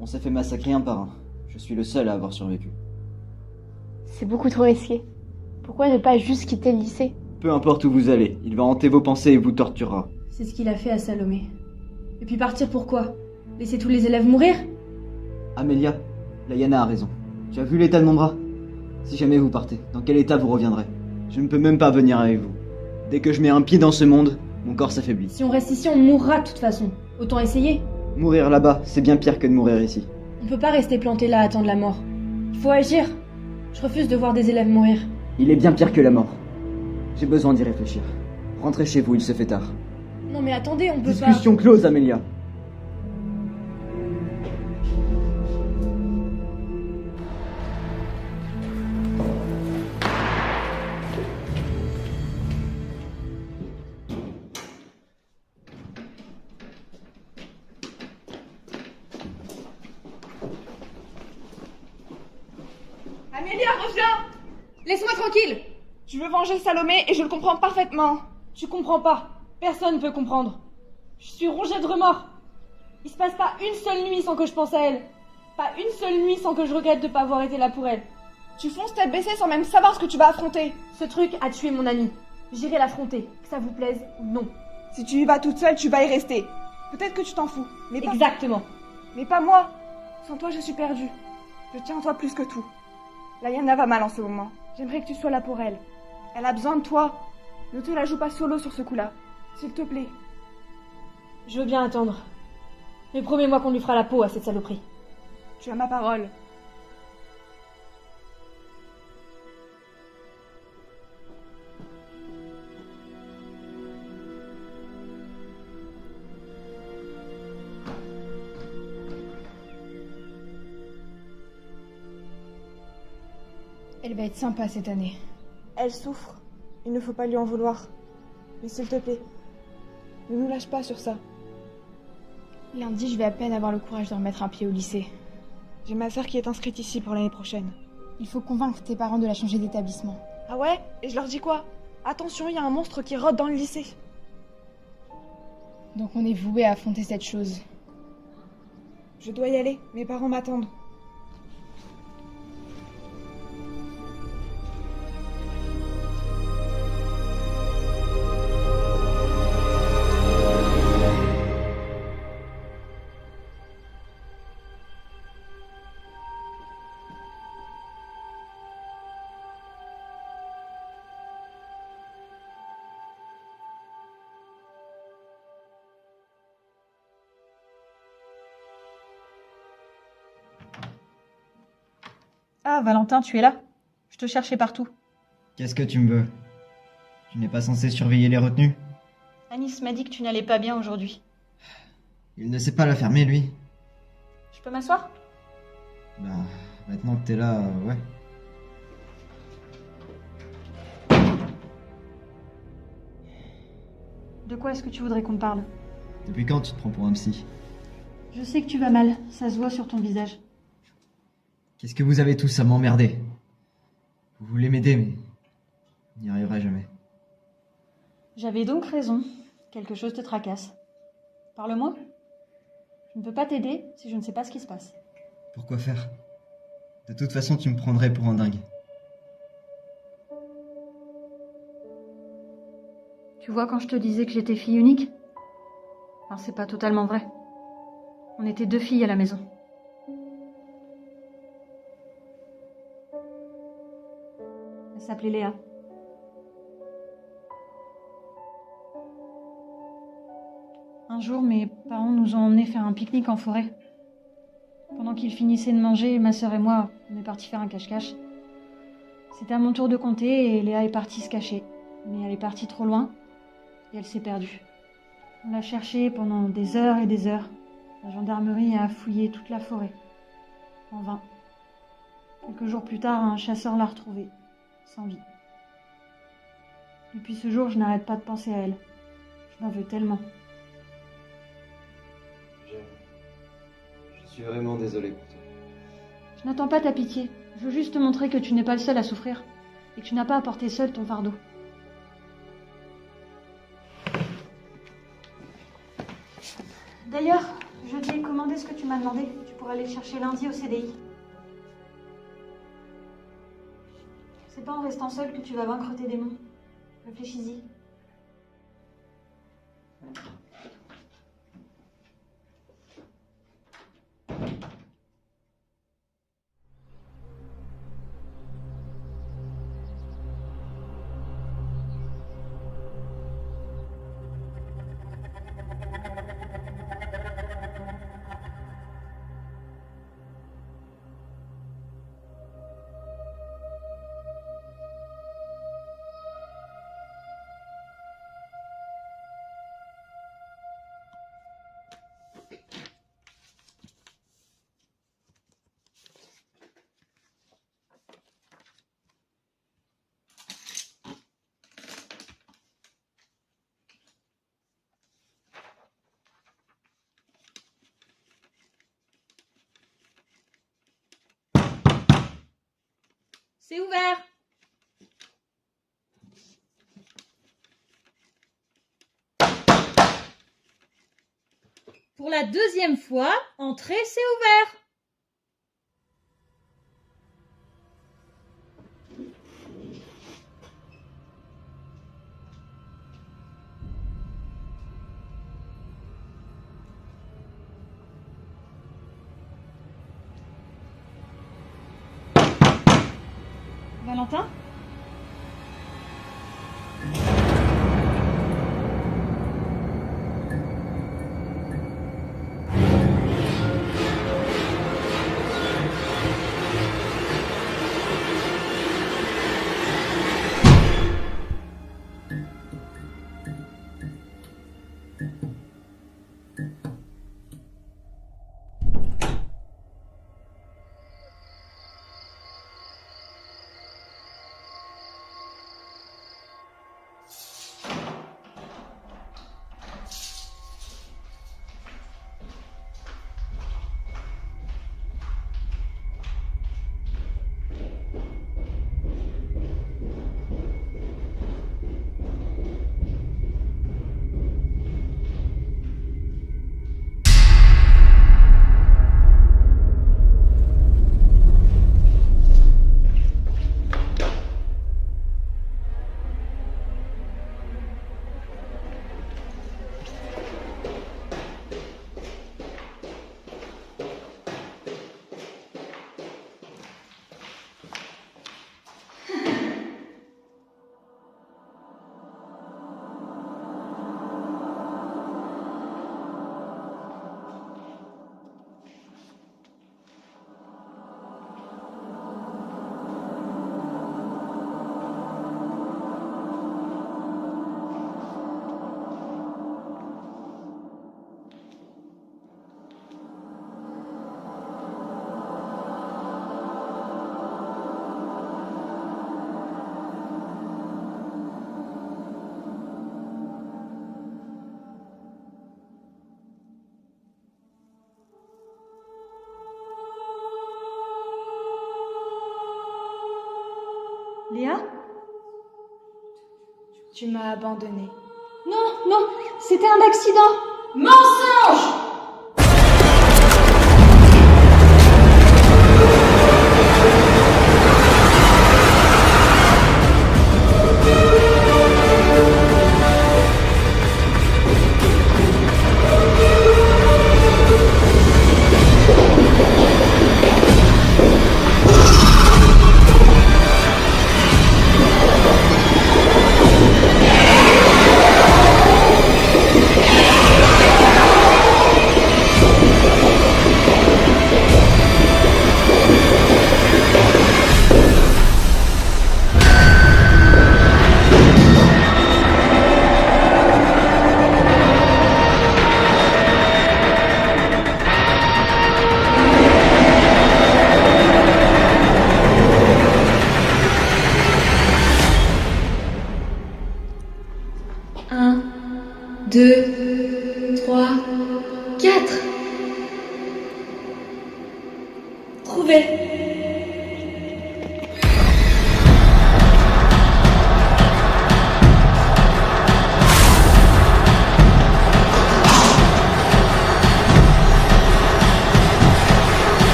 On s'est fait massacrer un par un. Je suis le seul à avoir survécu. C'est beaucoup trop risqué. Pourquoi ne pas juste quitter le lycée? Peu importe où vous allez, il va hanter vos pensées et vous torturera. C'est ce qu'il a fait à Salomé. Et puis partir pourquoi? Laisser tous les élèves mourir? Amélia, Layana a raison. Tu as vu l'état de mon bras? Si jamais vous partez, dans quel état vous reviendrez? Je ne peux même pas venir avec vous. Dès que je mets un pied dans ce monde, mon corps s'affaiblit. Si on reste ici, on mourra de toute façon. Autant essayer. Mourir là-bas, c'est bien pire que de mourir ici. On peut pas rester planté là à attendre la mort. Il faut agir. Je refuse de voir des élèves mourir. Il est bien pire que la mort. J'ai besoin d'y réfléchir. Rentrez chez vous, il se fait tard. Non mais attendez, on peut pas... Discussion close, Amélia. Amélia, reviens! Laisse-moi tranquille! Tu veux venger Salomé et je le comprends parfaitement. Tu comprends pas. Personne ne peut comprendre. Je suis rongée de remords. Il se passe pas une seule nuit sans que je pense à elle. Pas une seule nuit sans que je regrette de pas avoir été là pour elle. Tu fonces tête baissée sans même savoir ce que tu vas affronter. Ce truc a tué mon ami. J'irai l'affronter, que ça vous plaise ou non. Si tu y vas toute seule, tu vas y rester. Peut-être que tu t'en fous, mais pas... Exactement. Mais pas moi. Sans toi, je suis perdue. Je tiens en toi plus que tout. Layana va mal en ce moment. J'aimerais que tu sois là pour elle. Elle a besoin de toi. Ne te la joue pas solo sur ce coup-là. S'il te plaît. Je veux bien attendre. Mais promets-moi qu'on lui fera la peau à cette saloperie. Tu as ma parole. Elle va être sympa cette année. Elle souffre. Il ne faut pas lui en vouloir. Mais s'il te plaît, ne nous lâche pas sur ça. Lundi, je vais à peine avoir le courage de remettre un pied au lycée. J'ai ma sœur qui est inscrite ici pour l'année prochaine. Il faut convaincre tes parents de la changer d'établissement. Ah ouais? Et je leur dis quoi? Attention, il y a un monstre qui rôde dans le lycée. Donc on est voué à affronter cette chose. Je dois y aller, mes parents m'attendent. Ah, Valentin, tu es là? Je te cherchais partout. Qu'est-ce que tu me veux? Tu n'es pas censé surveiller les retenues? Anis m'a dit que tu n'allais pas bien aujourd'hui. Il ne sait pas la fermer, lui. Je peux m'asseoir? Bah, maintenant que t'es là, ouais. De quoi est-ce que tu voudrais qu'on te parle? Depuis quand tu te prends pour un psy? Je sais que tu vas mal, ça se voit sur ton visage. Qu'est-ce que vous avez tous à m'emmerder? Vous voulez m'aider, mais vous n'y arriverez jamais. J'avais donc raison. Quelque chose te tracasse. Parle-moi. Je ne peux pas t'aider si je ne sais pas ce qui se passe. Pourquoi faire? De toute façon, tu me prendrais pour un dingue. Tu vois, quand je te disais que j'étais fille unique? Alors c'est pas totalement vrai. On était 2 filles à la maison. Elle s'appelait Léa. Un jour, mes parents nous ont emmenés faire un pique-nique en forêt. Pendant qu'ils finissaient de manger, ma sœur et moi, on est partis faire un cache-cache. C'était à mon tour de compter et Léa est partie se cacher. Mais elle est partie trop loin et elle s'est perdue. On l'a cherchée pendant des heures et des heures. La gendarmerie a fouillé toute la forêt. En vain. Quelques jours plus tard, un chasseur l'a retrouvée, sans vie. Depuis ce jour, je n'arrête pas de penser à elle. Je m'en veux tellement. Je suis vraiment désolé pour toi. Je n'attends pas ta pitié. Je veux juste te montrer que tu n'es pas le seul à souffrir. Et que tu n'as pas à porter seul ton fardeau. D'ailleurs, je t'ai commandé ce que tu m'as demandé. Tu pourras aller le chercher lundi au CDI. C'est pas en restant seul que tu vas vaincre tes démons. Réfléchis-y. C'est ouvert. Pour la deuxième fois, entrez, c'est ouvert. Valentin ? Léa ? Tu m'as abandonnée. Non, non, c'était un accident. Mensonge! Un, 2, 3, 4. Trouvé.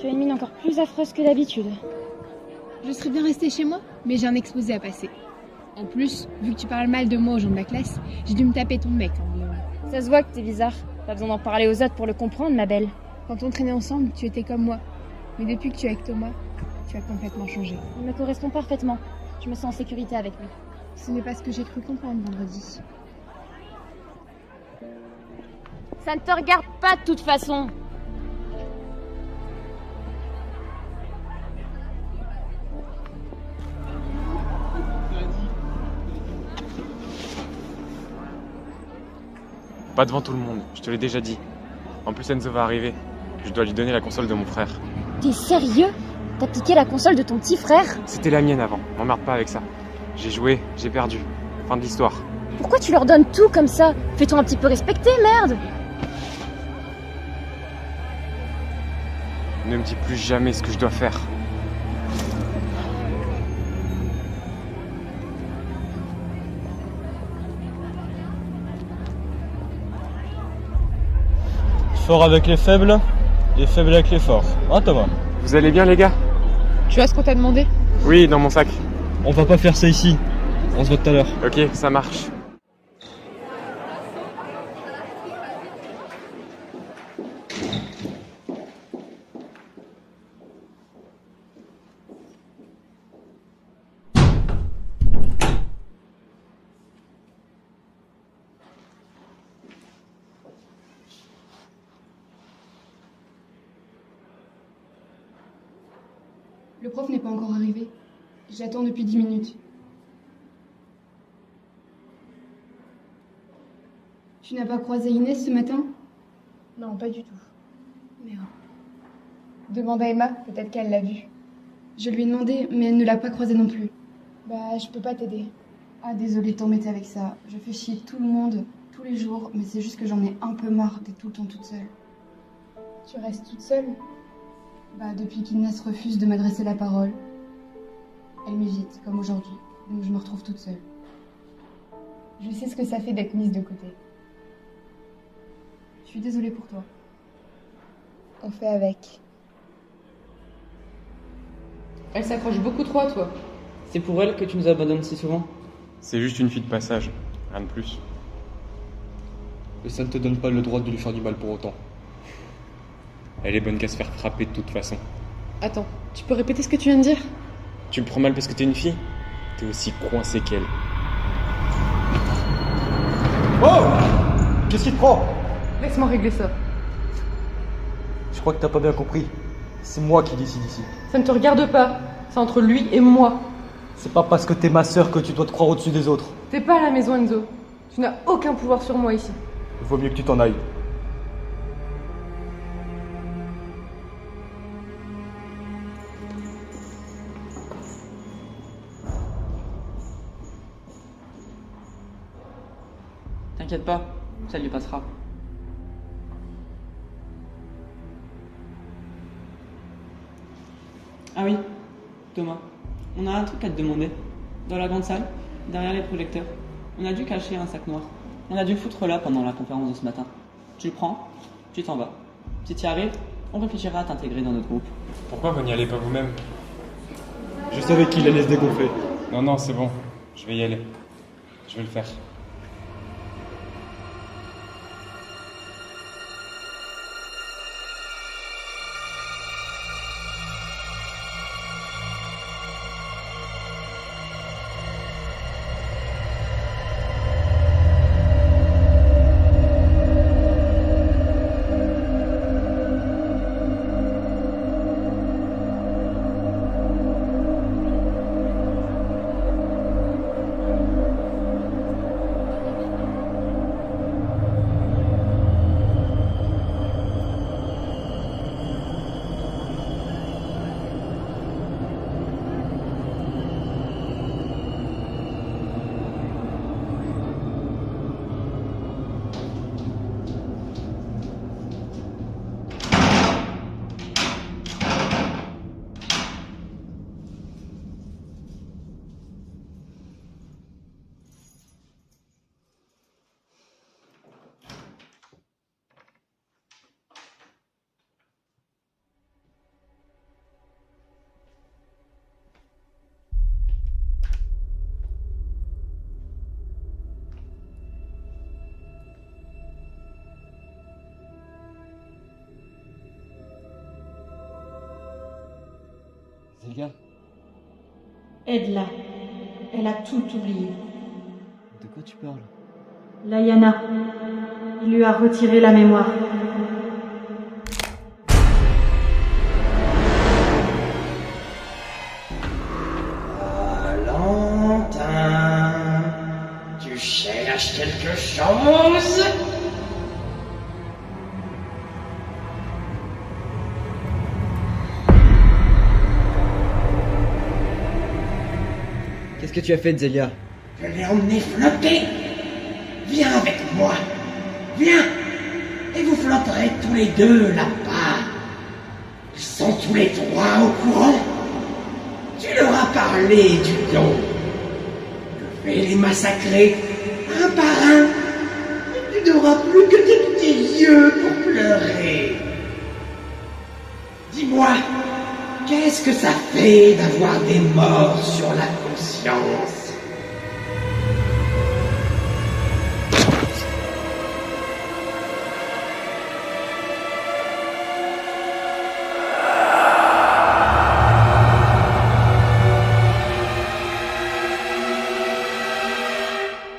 Tu as une mine encore plus affreuse que d'habitude. Je serais bien restée chez moi, mais j'ai un exposé à passer. En plus, vu que tu parles mal de moi aux gens de la classe, j'ai dû me taper ton mec en venant. Ça se voit que t'es bizarre. Pas besoin d'en parler aux autres pour le comprendre, ma belle. Quand on traînait ensemble, tu étais comme moi. Mais depuis que tu es avec Thomas, tu as complètement changé. Il me correspond parfaitement. Je me sens en sécurité avec lui. Ce n'est pas ce que j'ai cru comprendre vendredi. Ça ne te regarde pas de toute façon. Pas devant tout le monde, je te l'ai déjà dit. En plus, Enzo va arriver. Je dois lui donner la console de mon frère. T'es sérieux? T'as piqué la console de ton petit frère? C'était la mienne avant, m'emmerde pas avec ça. J'ai joué, j'ai perdu. Fin de l'histoire. Pourquoi tu leur donnes tout comme ça? Fais-toi un petit peu respecter, merde! Ne me dis plus jamais ce que je dois faire. Fort avec les faibles et faible avec les forts. Hein Thomas? Vous allez bien les gars? Tu as ce qu'on t'a demandé? Oui, dans mon sac. On va pas faire ça ici. On se voit tout à l'heure. Ok, ça marche. Le prof n'est pas encore arrivé. J'attends depuis 10 minutes. Tu n'as pas croisé Inès ce matin? Non, pas du tout. Merde. Demande à Emma, peut-être qu'elle l'a vue. Je lui ai demandé, mais elle ne l'a pas croisée non plus. Bah, je peux pas t'aider. Ah, désolée de t'embêter avec ça. Je fais chier tout le monde, tous les jours, mais c'est juste que j'en ai un peu marre d'être tout le temps toute seule. Tu restes toute seule? Bah, depuis qu'Inès refuse de m'adresser la parole, elle m'évite, comme aujourd'hui. Donc je me retrouve toute seule. Je sais ce que ça fait d'être mise de côté. Je suis désolée pour toi. On fait avec. Elle s'accroche beaucoup trop à toi. C'est pour elle que tu nous abandonnes si souvent? C'est juste une fille de passage, rien de plus. Et ça ne te donne pas le droit de lui faire du mal pour autant. Elle est bonne qu'à se faire frapper de toute façon. Attends, tu peux répéter ce que tu viens de dire? Tu me prends mal parce que t'es une fille? T'es aussi coincé qu'elle. Oh! Qu'est-ce qui te prend? Laisse-moi régler ça. Je crois que t'as pas bien compris. C'est moi qui décide ici. Ça ne te regarde pas. C'est entre lui et moi. C'est pas parce que t'es ma sœur que tu dois te croire au-dessus des autres. T'es pas à la maison, Enzo. Tu n'as aucun pouvoir sur moi ici. Il vaut mieux que tu t'en ailles. T'inquiète pas, ça lui passera. Ah oui, Thomas, on a un truc à te demander. Dans la grande salle, derrière les projecteurs, on a dû cacher un sac noir. On a dû le foutre là pendant la conférence de ce matin. Tu le prends, tu t'en vas. Si tu y arrives, on réfléchira à t'intégrer dans notre groupe. Pourquoi vous n'y allez pas vous-même? Je savais qu'il allait se dégonfler. Non, c'est bon. Je vais y aller. Je vais le faire. Zelia. Aide-la. Elle a tout oublié. De quoi tu parles? Layana. Il lui a retiré la mémoire. Valentin, tu cherches quelque chose? Qu'est-ce que tu as fait, Zelia? Je l'ai emmené flotter. Viens avec moi. Viens. Et vous flotterez tous les deux là-bas. Ils sont tous les trois au courant. Tu leur as parlé du don. Je vais les massacrer un par un. Et tu n'auras plus que tes petits yeux pour pleurer. Dis-moi, qu'est-ce que ça fait d'avoir des morts sur la conscience?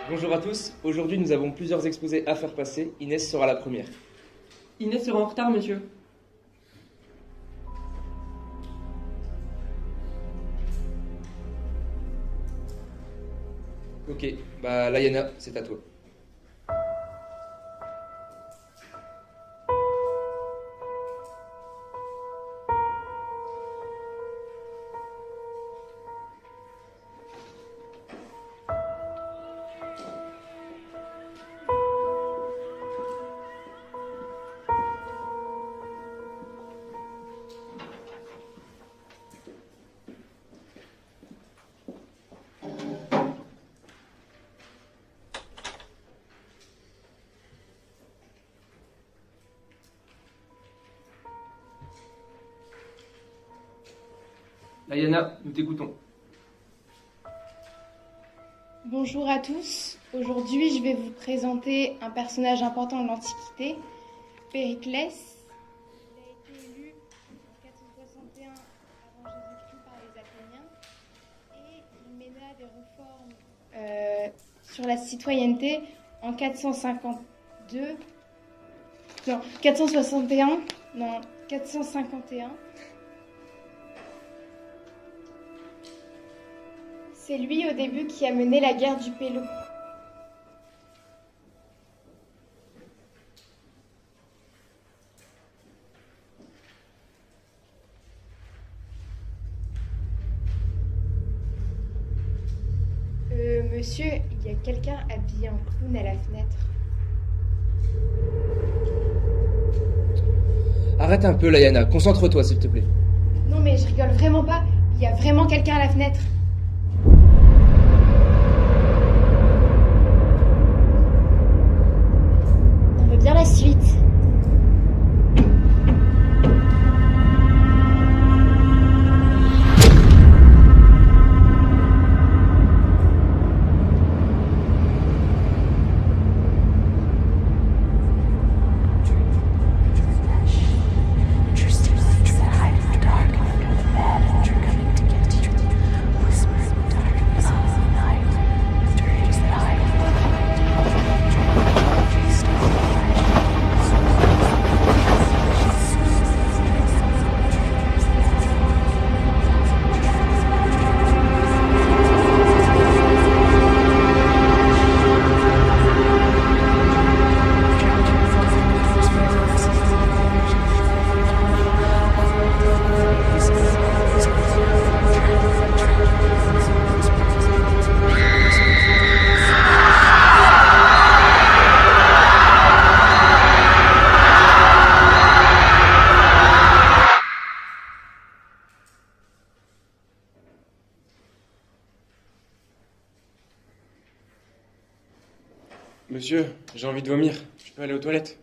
Bonjour à tous, aujourd'hui nous avons plusieurs exposés à faire passer, Inès sera la première. Inès sera en retard, monsieur. Ok, bah Layana, c'est à toi. Layana, nous t'écoutons. Bonjour à tous. Aujourd'hui, je vais vous présenter un personnage important de l'Antiquité, Périclès. Il a été élu en 461 avant Jésus-Christ par les Athéniens et il mena des réformes sur la citoyenneté en 451. C'est lui au début qui a mené la guerre du Pélo. Monsieur, il y a quelqu'un habillé en clown à la fenêtre. Arrête un peu Layana, concentre-toi s'il te plaît. Non mais je rigole vraiment pas, il y a vraiment quelqu'un à la fenêtre. On veut bien la suite. Monsieur, j'ai envie de vomir. Je peux aller aux toilettes?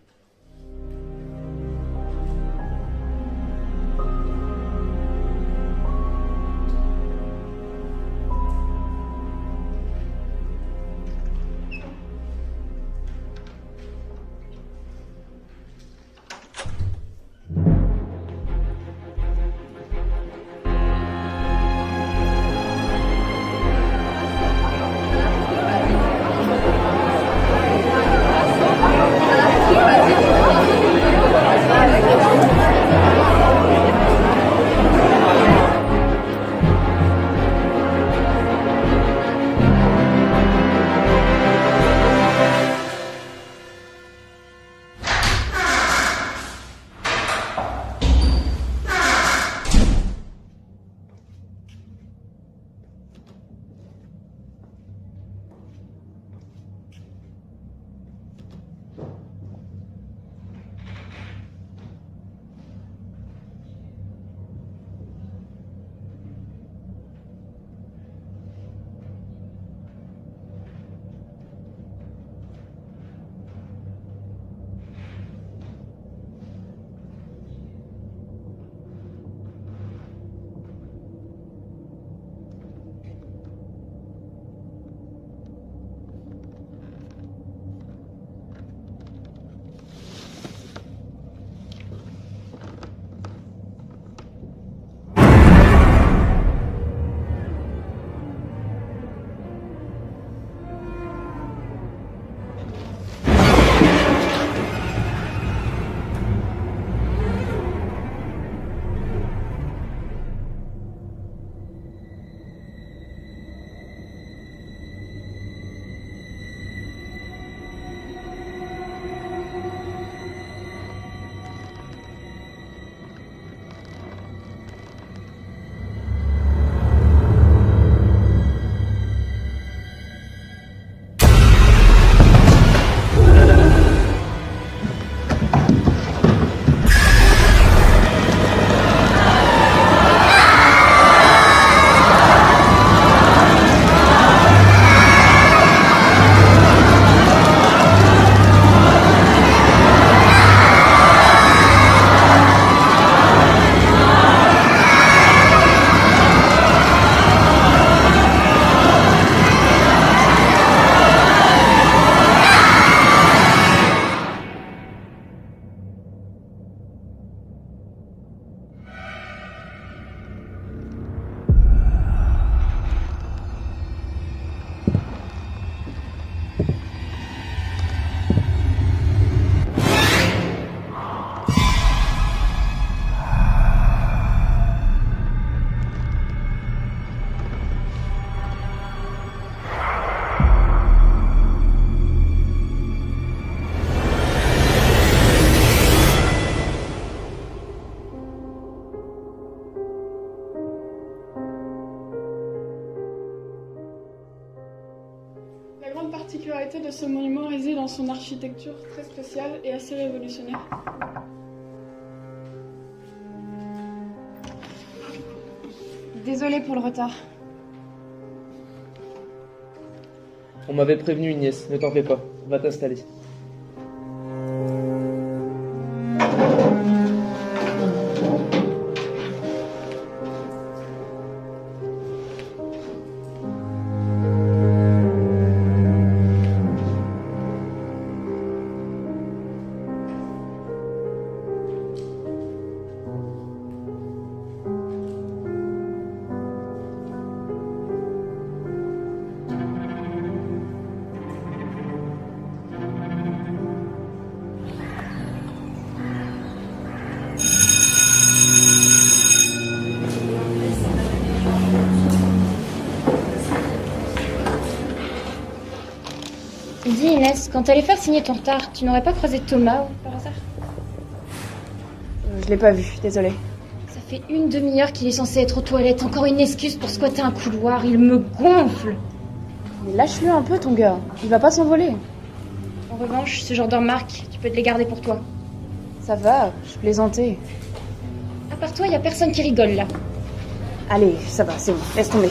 particularité de ce monument réside dans son architecture très spéciale et assez révolutionnaire. Désolée pour le retard. On m'avait prévenu, Inès, ne t'en fais pas. Va t'installer. Dis Inès, quand t'allais faire signer ton retard, tu n'aurais pas croisé Thomas par hasard? Je l'ai pas vu, désolée. Ça fait une demi-heure qu'il est censé être aux toilettes. Encore une excuse pour squatter un couloir. Il me gonfle. Mais lâche-le un peu, ton gars. Il va pas s'envoler. En revanche, ce genre de remarques, tu peux te les garder pour toi. Ça va, je plaisantais. À part toi, y a personne qui rigole là. Allez, ça va, c'est bon, laisse tomber.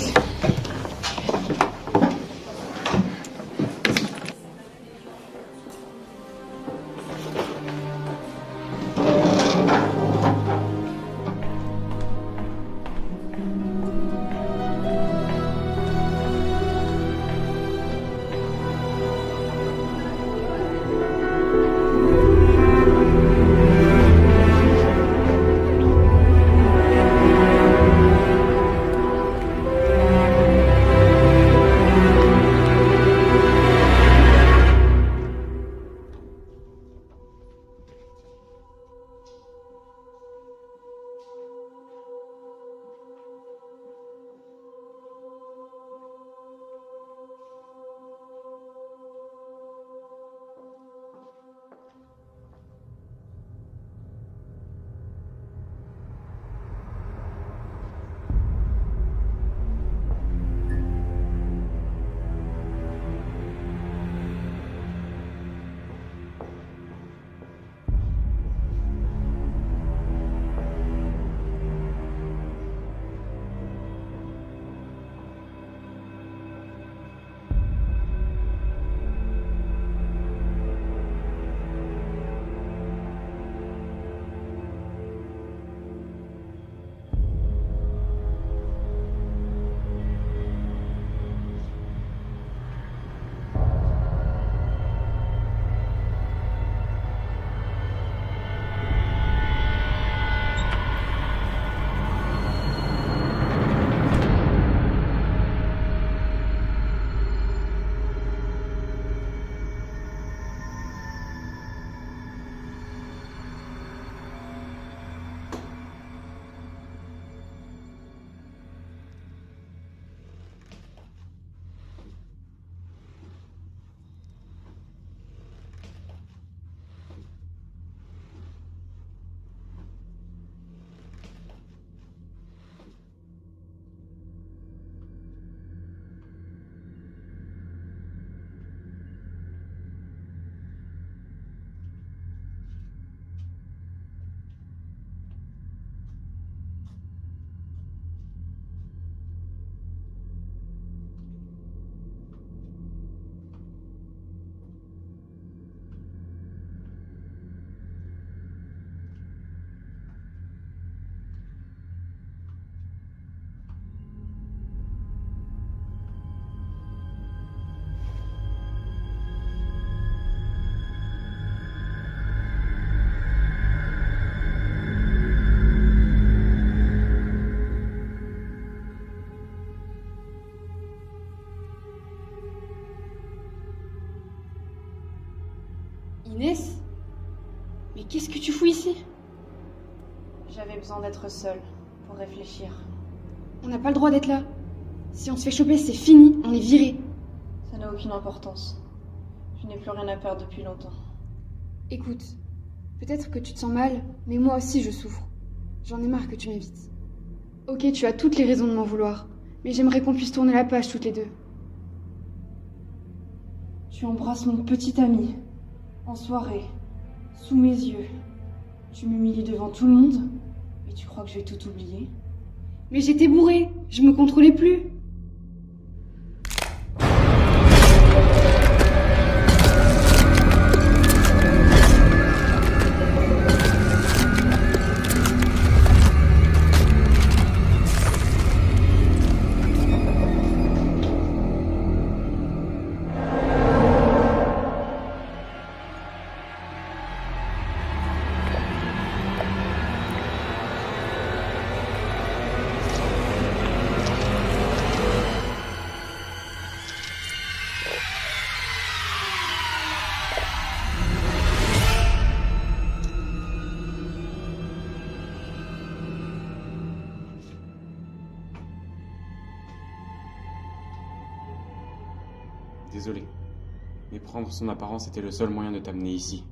Inès? Mais qu'est-ce que tu fous ici? J'avais besoin d'être seule pour réfléchir. On n'a pas le droit d'être là. Si on se fait choper, c'est fini, on est viré. Ça n'a aucune importance. Je n'ai plus rien à perdre depuis longtemps. Écoute, peut-être que tu te sens mal, mais moi aussi je souffre. J'en ai marre que tu m'évites. Ok, tu as toutes les raisons de m'en vouloir, mais j'aimerais qu'on puisse tourner la page toutes les deux. Tu Tu embrasses mon petit ami, en soirée, sous mes yeux. Tu m'humilies devant tout le monde, et tu crois que je vais tout oublier? Mais j'étais bourrée, je me contrôlais plus. Désolé, mais prendre son apparence était le seul moyen de t'amener ici.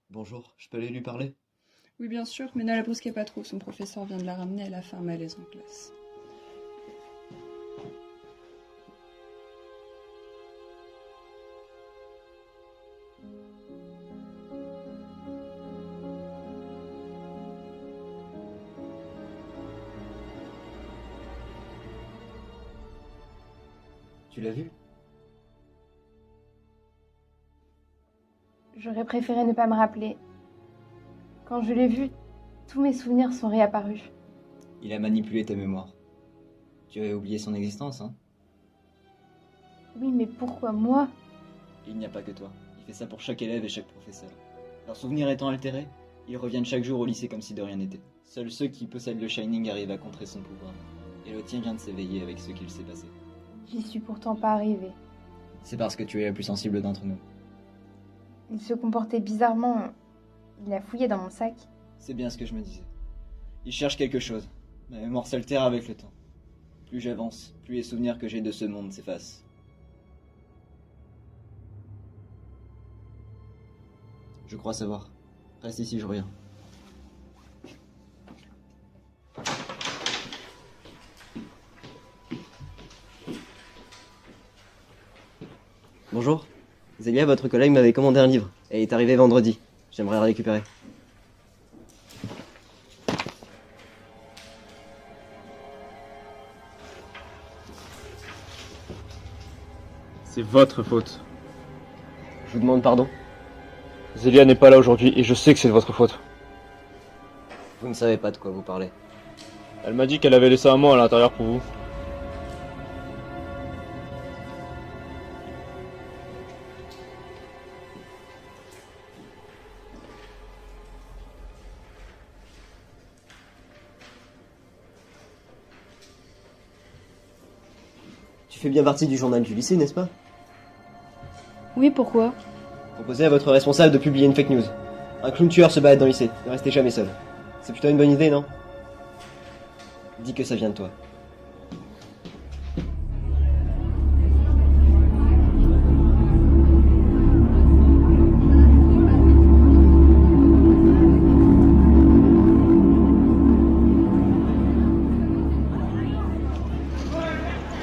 Bonjour, je peux aller lui parler? Oui, bien sûr, mais ne la brusquez pas trop. Son professeur vient de la ramener, elle a fait un malaise en classe. Tu l'as vu? J'aurais préféré ne pas me rappeler. Quand je l'ai vu, tous mes souvenirs sont réapparus. Il a manipulé ta mémoire. Tu avais oublié son existence, hein? Oui, mais pourquoi moi? Il n'y a pas que toi. Il fait ça pour chaque élève et chaque professeur. Leurs souvenirs étant altérés, ils reviennent chaque jour au lycée comme si de rien n'était. Seuls ceux qui possèdent le Shining arrivent à contrer son pouvoir. Et le tien vient de s'éveiller avec ce qu'il s'est passé. J'y suis pourtant pas arrivée. C'est parce que tu es la plus sensible d'entre nous. Il se comportait bizarrement. Il a fouillé dans mon sac. C'est bien ce que je me disais. Il cherche quelque chose. Ma mémoire s'altère avec le temps. Plus j'avance, plus les souvenirs que j'ai de ce monde s'effacent. Je crois savoir. Reste ici, je reviens. Bonjour. Zélia, votre collègue m'avait commandé un livre. Elle est arrivée vendredi. J'aimerais le récupérer. C'est votre faute. Je vous demande pardon. Zélia n'est pas là aujourd'hui et je sais que c'est de votre faute. Vous ne savez pas de quoi vous parlez. Elle m'a dit qu'elle avait laissé un mot à l'intérieur pour vous. Tu fais bien partie du journal du lycée, n'est-ce pas? Oui, pourquoi? Proposez à votre responsable de publier une fake news. Un clown tueur se balade dans le lycée. Ne restez jamais seul. C'est plutôt une bonne idée, non? Dis que ça vient de toi.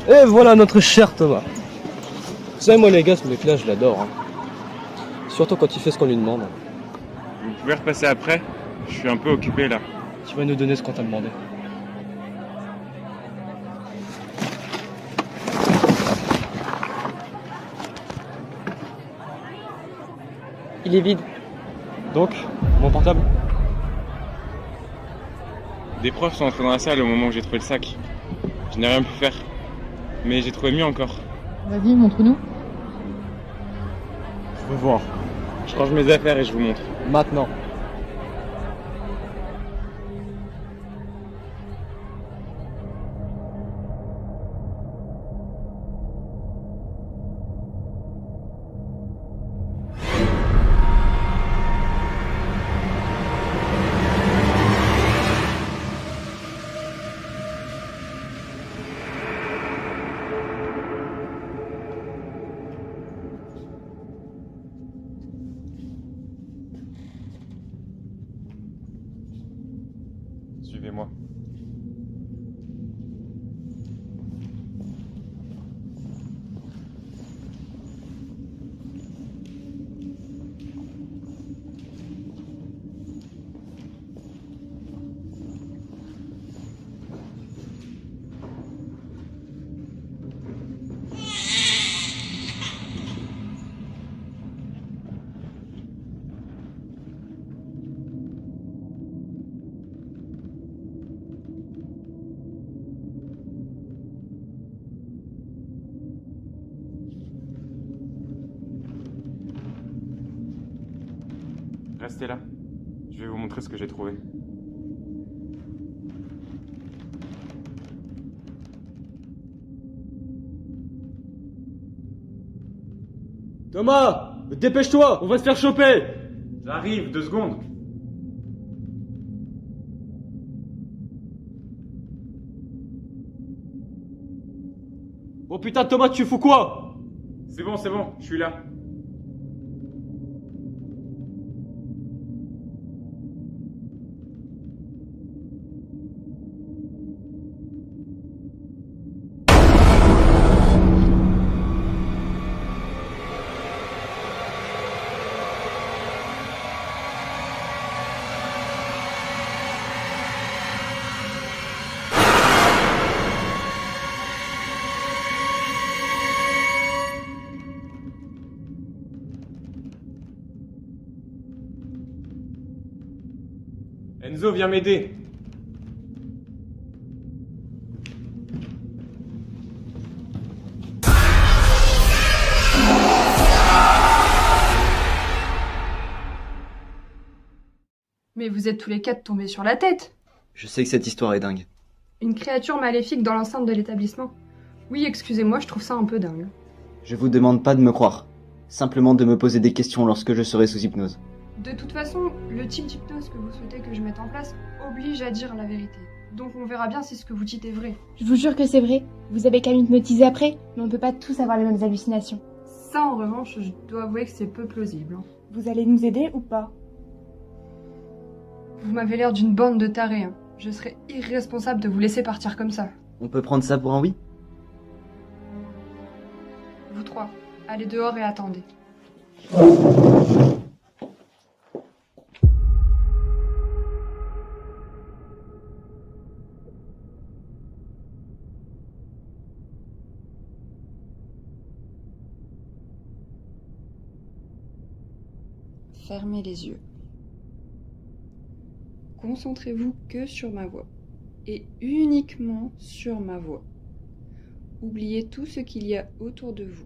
Et voilà notre cher Thomas. Vous savez, moi les gars, ce mec-là, je l'adore. Hein. Surtout quand il fait ce qu'on lui demande. Vous pouvez repasser après? Je suis un peu occupé là. Tu vas nous donner ce qu'on t'a demandé. Il est vide. Donc, mon portable? Des profs sont entrés dans la salle au moment où j'ai trouvé le sac. Je n'ai rien pu faire. Mais j'ai trouvé mieux encore. Vas-y, montre-nous. Je veux voir. Je range mes affaires et je vous montre. Maintenant. Suivez-moi. Restez là. Je vais vous montrer ce que j'ai trouvé. Thomas, dépêche-toi, on va se faire choper. J'arrive, 2 secondes. Oh putain, Thomas, tu fous quoi? C'est bon, je suis là. Enzo, viens m'aider. Mais vous êtes tous les 4 tombés sur la tête. Je sais que cette histoire est dingue. Une créature maléfique dans l'enceinte de l'établissement. Oui, excusez-moi, je trouve ça un peu dingue. Je vous demande pas de me croire, simplement de me poser des questions lorsque je serai sous hypnose. De toute façon, le type d'hypnose que vous souhaitez que je mette en place oblige à dire la vérité. Donc on verra bien si ce que vous dites est vrai. Je vous jure que c'est vrai. Vous avez qu'à m'hypnotiser après, mais on peut pas tous avoir les mêmes hallucinations. Ça, en revanche, je dois avouer que c'est peu plausible. Vous allez nous aider ou pas? Vous m'avez l'air d'une bande de tarés. Je serais irresponsable de vous laisser partir comme ça. On peut prendre ça pour un oui? Vous trois, allez dehors et attendez. Fermez les yeux. Concentrez-vous que sur ma voix, et uniquement sur ma voix. Oubliez tout ce qu'il y a autour de vous.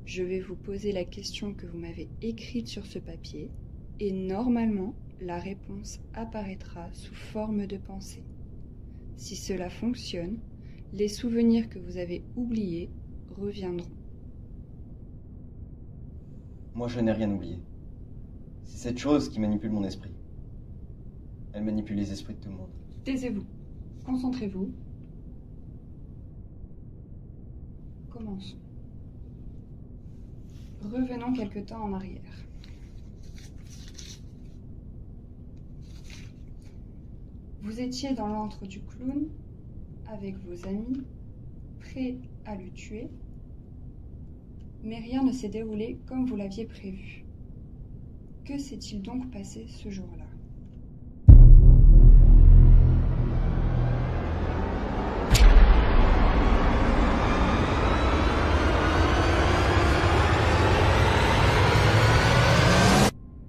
Je vais vous poser la question que vous m'avez écrite sur ce papier, et normalement, la réponse apparaîtra sous forme de pensée. Si cela fonctionne, les souvenirs que vous avez oubliés reviendront. Moi, je n'ai rien oublié. C'est cette chose qui manipule mon esprit. Elle manipule les esprits de tout le monde. Taisez-vous. Concentrez-vous. Commençons. Revenons quelque temps en arrière. Vous étiez dans l'antre du clown, avec vos amis, prêts à le tuer, mais rien ne s'est déroulé comme vous l'aviez prévu. Que s'est-il donc passé ce jour-là ?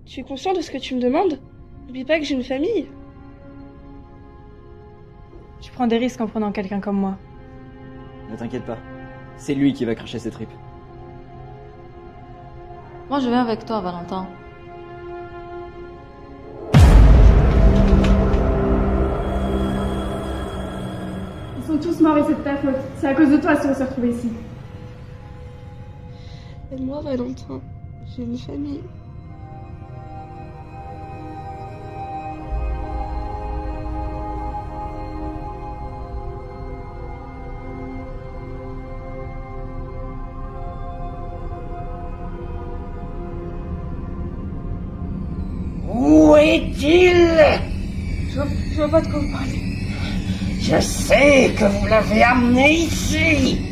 Tu es conscient de ce que tu me demandes? N'oublie pas que j'ai une famille. Tu prends des risques en prenant quelqu'un comme moi. Ne t'inquiète pas, c'est lui qui va cracher ses tripes. Moi je viens avec toi, Valentin. Ils sont tous morts et c'est de ta faute. C'est à cause de toi si on s'est retrouvés ici. Aide-moi, Valentin. J'ai une famille. Où est-il? Je vois pas de quoi vous parlez. Je sais que vous l'avez amené ici.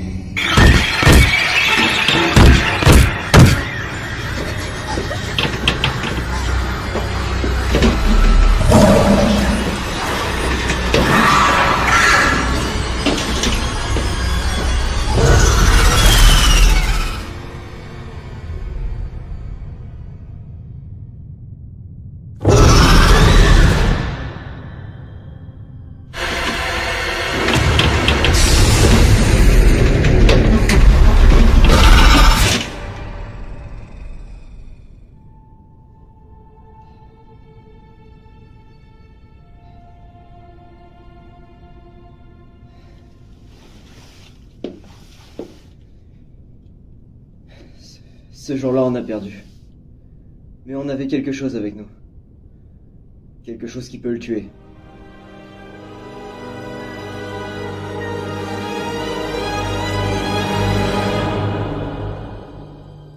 Ce jour-là, on a perdu. Mais on avait quelque chose avec nous. Quelque chose qui peut le tuer.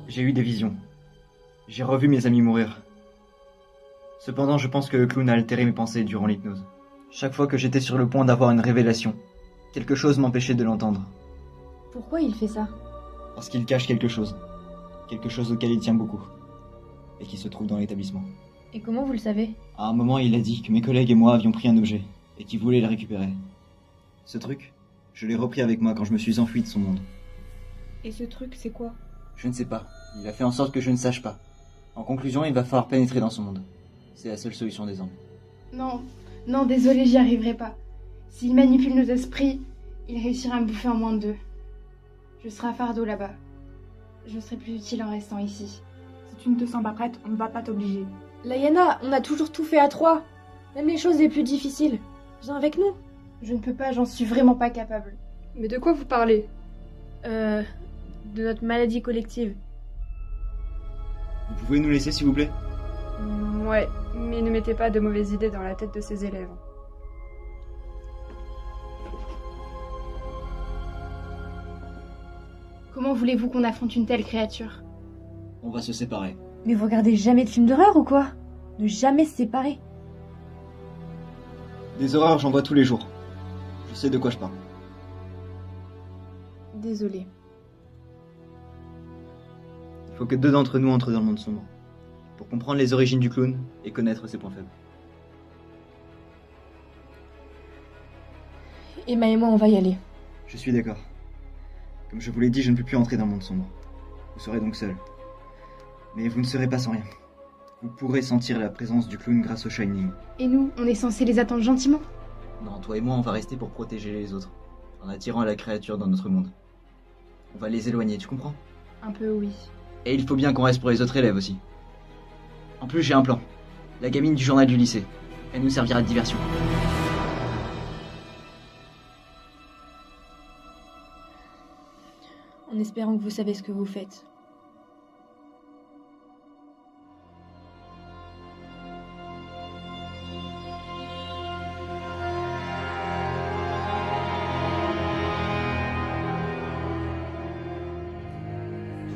J'ai eu des visions. J'ai revu mes amis mourir. Cependant, je pense que le clown a altéré mes pensées durant l'hypnose. Chaque fois que j'étais sur le point d'avoir une révélation, quelque chose m'empêchait de l'entendre. Pourquoi il fait ça? Parce qu'il cache quelque chose. Quelque chose auquel il tient beaucoup. Et qui se trouve dans l'établissement. Et comment vous le savez? À un moment, il a dit que mes collègues et moi avions pris un objet, et qu'il voulait le récupérer. Ce truc, je l'ai repris avec moi quand je me suis enfui de son monde. Et ce truc, c'est quoi? Je ne sais pas. Il a fait en sorte que je ne sache pas. En conclusion, il va falloir pénétrer dans son monde. C'est la seule solution désormais. Non, désolé, j'y arriverai pas. S'il manipule nos esprits, il réussira à me bouffer en moins de 2. Je serai à fardeau là-bas. Je serai plus utile en restant ici. Si tu ne te sens pas prête, on ne va pas t'obliger. Layana, on a toujours tout fait à 3. Même les choses les plus difficiles. Viens avec nous. Je ne peux pas, j'en suis vraiment pas capable. Mais de quoi vous parlez? De notre maladie collective. Vous pouvez nous laisser, s'il vous plaît? Ouais, mais ne mettez pas de mauvaises idées dans la tête de ces élèves. Comment voulez-vous qu'on affronte une telle créature? On va se séparer. Mais vous regardez jamais de films d'horreur ou quoi? Ne jamais se séparer. Des horreurs, j'en vois tous les jours. Je sais de quoi je parle. Désolée. Il faut que 2 d'entre nous entrent dans le monde sombre, pour comprendre les origines du clown et connaître ses points faibles. Emma et moi, on va y aller. Je suis d'accord. Comme je vous l'ai dit, je ne peux plus entrer dans le monde sombre. Vous serez donc seul. Mais vous ne serez pas sans rien. Vous pourrez sentir la présence du clown grâce au Shining. Et nous, on est censé les attendre gentiment? Non, toi et moi, on va rester pour protéger les autres, en attirant la créature dans notre monde. On va les éloigner, tu comprends? Un peu, oui. Et il faut bien qu'on reste pour les autres élèves aussi. En plus, j'ai un plan. La gamine du journal du lycée. Elle nous servira de diversion. En espérant que vous savez ce que vous faites.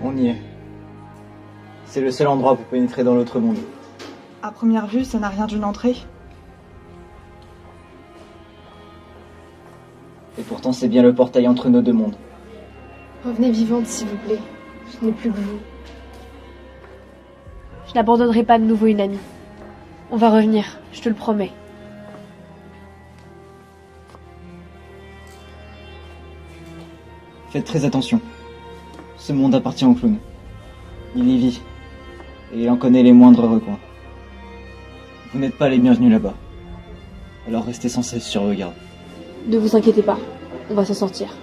On y est. C'est le seul endroit pour pénétrer dans l'autre monde. À première vue, ça n'a rien d'une entrée. Et pourtant, c'est bien le portail entre nos 2 mondes. Revenez vivante, s'il vous plaît. Je n'ai plus que vous. Je n'abandonnerai pas de nouveau une amie. On va revenir, je te le promets. Faites très attention. Ce monde appartient au clown. Il y vit. Et il en connaît les moindres recoins. Vous n'êtes pas les bienvenus là-bas. Alors restez sans cesse sur vos gardes. Ne vous inquiétez pas, on va s'en sortir.